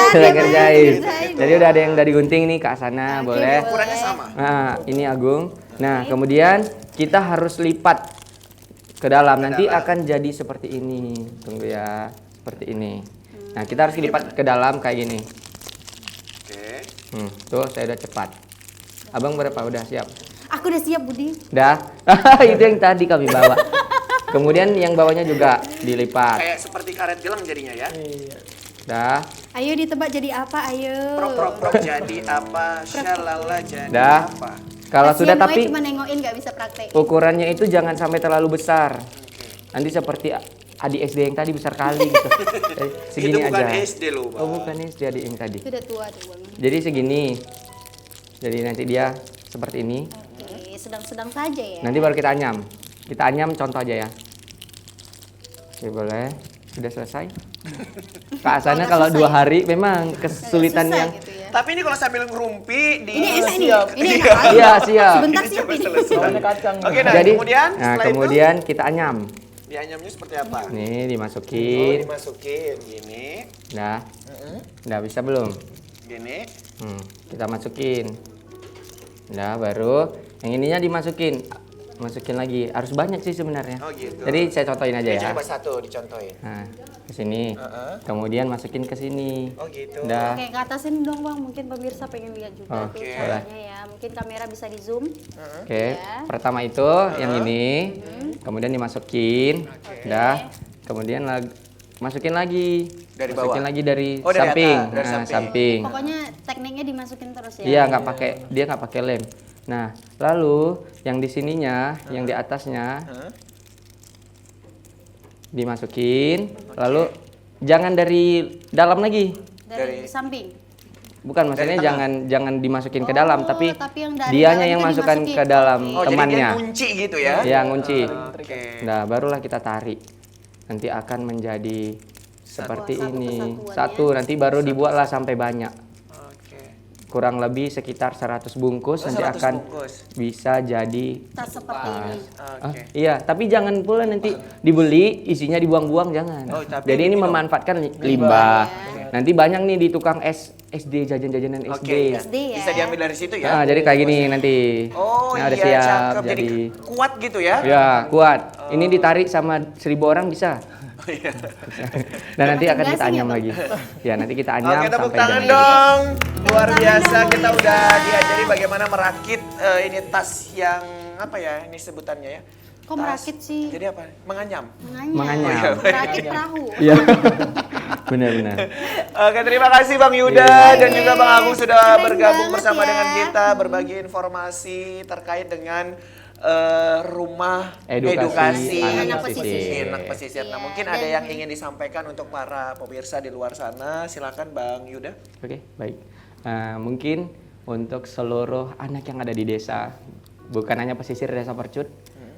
Sudah Dia kerjain. kerjain. Jadi udah ada yang udah digunting nih ke sana, Oke, boleh. Ukurannya sama. Nah, ini Agung. Nah, kemudian kita harus lipat ke dalam. Nanti akan jadi seperti ini. Tunggu ya, seperti ini. Nah, kita harus lipat ke dalam kayak gini. Oke. Tuh, saya udah cepat. Abang berapa? Udah siap? Aku udah siap, Budi. Udah? Itu yang tadi kami bawa. Kemudian yang bawahnya juga dilipat. Kayak seperti karet gelang jadinya ya. Udah? Ayo ditebak jadi apa? Ayo. Prok jadi apa? Shalala jadi Dah. apa? Kalau Kasian sudah Noe tapi cuma nengokin nggak bisa praktek. ukurannya itu jangan sampai terlalu besar. Nanti seperti adik SD yang tadi besar kali gitu. Jadi, segini Itu bukan aja. SD loh, Bang. Oh, bukan SD adik yang tadi. Sudah tua tuh, Bang. Jadi segini. Jadi nanti dia seperti ini. Oke, sedang-sedang saja ya. Nanti baru kita anyam. Kita anyam contoh aja ya. Oke, boleh. Sudah selesai. Kak Asana kalau 2 hari memang kesulitan Susah yang gitu ya. Tapi ini kalau sambil ngerumpi di Ini enak nih. Ini Iya. enak banget. Iya, siap. Sebentar siap ini. Bawahnya kacang. Oke, nah Jadi kemudian nah, setelah kemudian kita anyam. itu dianyamnya seperti apa? Nih Oh, dimasukin. dimasukin gini, Nah. Udah bisa belum? gini. Kita masukin. Nah, baru yang ininya dimasukin. Masukin lagi. Harus banyak sih sebenarnya. Oh, gitu. Jadi saya contohin aja Ini ya. coba satu dicontohin. Nah, ke sini. Kemudian masukin ke sini. Oh, gitu. Udah. Oke, ke atas ini dong, Bang. Mungkin pemirsa pengen lihat juga tuh Oke. caranya ya. Mungkin kamera bisa di zoom. Oke. Ya. Pertama itu yang ini. Kemudian dimasukin. Udah. Kemudian masukin lagi. Dari masukin bawah? lagi dari Oh, dari samping. atas, dari Nah, samping. samping. Pokoknya tekniknya dimasukin terus ya. Iya, dia nggak pakai lem. Nah, lalu yang di sininya, yang di atasnya dimasukin, lalu jangan dari dalam lagi. Dari samping. Bukan, maksudnya jangan dimasukin ke dalam, Oh, tapi tapi yang dari dianya dalam yang itu masukkan dimasukin. ke dalam Oke. Oh, jadi temannya. dia kunci gitu ya? Ya, ngunci. Oke. Nah, barulah kita tarik. Nanti akan menjadi seperti Wah, satu ini. kesatuan Satu, nanti baru dibuatlah sampai banyak. Oke. Kurang lebih sekitar 100 bungkus Oh, nanti 100 akan bungkus. bisa jadi. Tas seperti ini. Oke. Iya, tapi jangan pula nanti dibeli isinya dibuang-buang, jangan. Oh, tapi Jadi ini minum. memanfaatkan limbah. Nanti banyak nih di tukang SD jajan-jajanan SD. Oke. SD ya. Bisa diambil dari situ ya? Nah, jadi kayak gini nanti. Oh Nah, udah iya, siap. cakep. Jadi Jadi kuat gitu ya? ya, kuat. Ini ditarik sama 1000 orang bisa. Oh, iya. Dan nanti akan kita gasing ya, anyam Bang? lagi. Ya, nanti kita anyam Oke, tepuk sampai tangan jadi. dong. Luar tangan biasa dong, kita pemirsa. udah diajari bagaimana merakit ini tas yang apa ya ini sebutannya ya? Kok merakit sih? Jadi apa? Menganyam. Menganyam. Merakit perahu. Iya. Benar-benar. Oke, terima kasih Bang Yuda dan juga Bang Agung sudah Keren bergabung banget bersama ya. dengan kita berbagi informasi terkait dengan rumah Edukasi anak pesisir. pesisir. Anak pesisir. Nah, Iya, mungkin dan- ada yang ingin disampaikan untuk para pemirsa di luar sana. Silakan Bang Yuda. Oke, baik. Mungkin untuk seluruh anak yang ada di desa. Bukan hanya pesisir Desa Percut,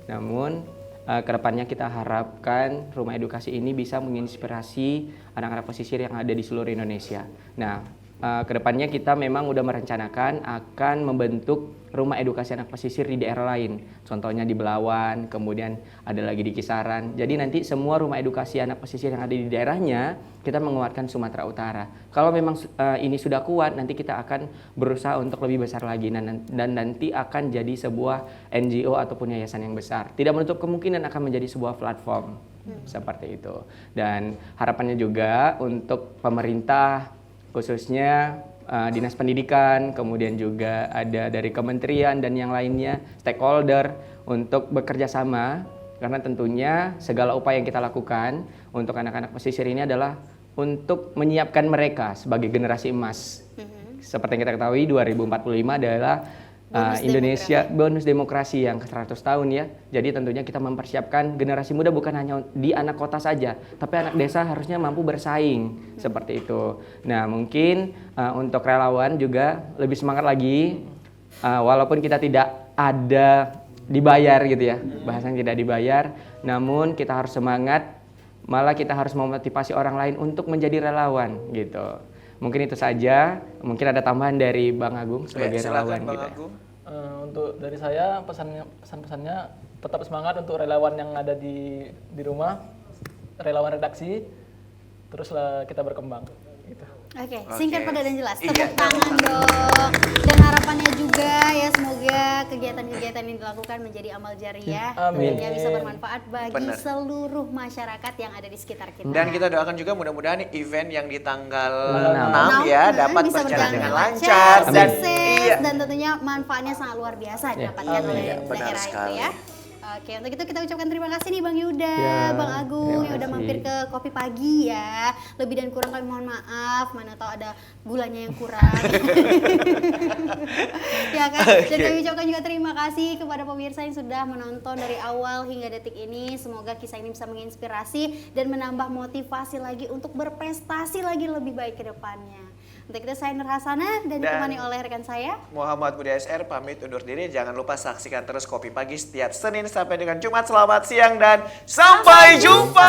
namun kedepannya kita harapkan rumah edukasi ini bisa menginspirasi anak-anak pesisir yang ada di seluruh Indonesia. Nah, kedepannya kita memang udah merencanakan akan membentuk rumah edukasi anak pesisir di daerah lain. Contohnya di Belawan, kemudian ada lagi di Kisaran. Jadi nanti semua rumah edukasi anak pesisir yang ada di daerahnya, kita menguatkan Sumatera Utara. Kalau memang ini sudah kuat, nanti kita akan berusaha untuk lebih besar lagi. Dan nanti akan jadi sebuah NGO ataupun yayasan yang besar. Tidak menutup kemungkinan akan menjadi sebuah platform. Seperti itu. Dan harapannya juga untuk pemerintah, khususnya Dinas Pendidikan, kemudian juga ada dari kementerian dan yang lainnya, stakeholder untuk bekerja sama, karena tentunya segala upaya yang kita lakukan untuk anak-anak pesisir ini adalah untuk menyiapkan mereka sebagai generasi emas. Seperti yang kita ketahui 2045 adalah Indonesia bonus demokrasi yang ke-100 tahun ya. Jadi tentunya kita mempersiapkan generasi muda bukan hanya di anak kota saja, tapi anak desa harusnya mampu bersaing seperti itu. Nah, mungkin untuk relawan juga lebih semangat lagi, walaupun kita tidak ada dibayar gitu ya, bahasanya tidak dibayar, namun kita harus semangat, malah kita harus memotivasi orang lain untuk menjadi relawan gitu. Mungkin itu saja. Mungkin ada tambahan dari Bang Agung sebagai relawan Bang kita. Agung. Untuk dari saya pesan-pesannya tetap semangat untuk relawan yang ada di rumah, relawan redaksi, teruslah kita berkembang. Gitu. Oke, singkat padat dan jelas. Iya, Tepuk tangan dong. Dan harapannya juga ya semoga kegiatan-kegiatan yang dilakukan menjadi amal jariah Amin. yang bisa bermanfaat bagi Benar. seluruh masyarakat yang ada di sekitar kita. Dan kita doakan juga mudah-mudahan nih event yang di tanggal 6 6, ya dapat bisa berjalan dengan dengan lancar dan sukses, dan tentunya manfaatnya sangat luar biasa didapatkan oleh Benar daerah sekali. itu ya. Oke, untuk itu kita ucapkan terima kasih nih Bang Yuda, Ya, Bang Agung terima yang udah kasih. mampir ke Kopi Pagi ya. Lebih dan kurang kami mohon maaf, mana tahu ada gulanya yang kurang. Ya kan? Dan kami ucapkan juga terima kasih kepada pemirsa yang sudah menonton dari awal hingga detik ini. Semoga kisah ini bisa menginspirasi dan menambah motivasi lagi untuk berprestasi lagi lebih baik ke depannya. Untuk itu saya Nur Hasanah dan ditemani oleh rekan saya Muhammad Budi SR pamit undur diri. Jangan lupa saksikan terus Kopi Pagi setiap Senin sampai dengan Jumat. Selamat siang dan sampai jumpa.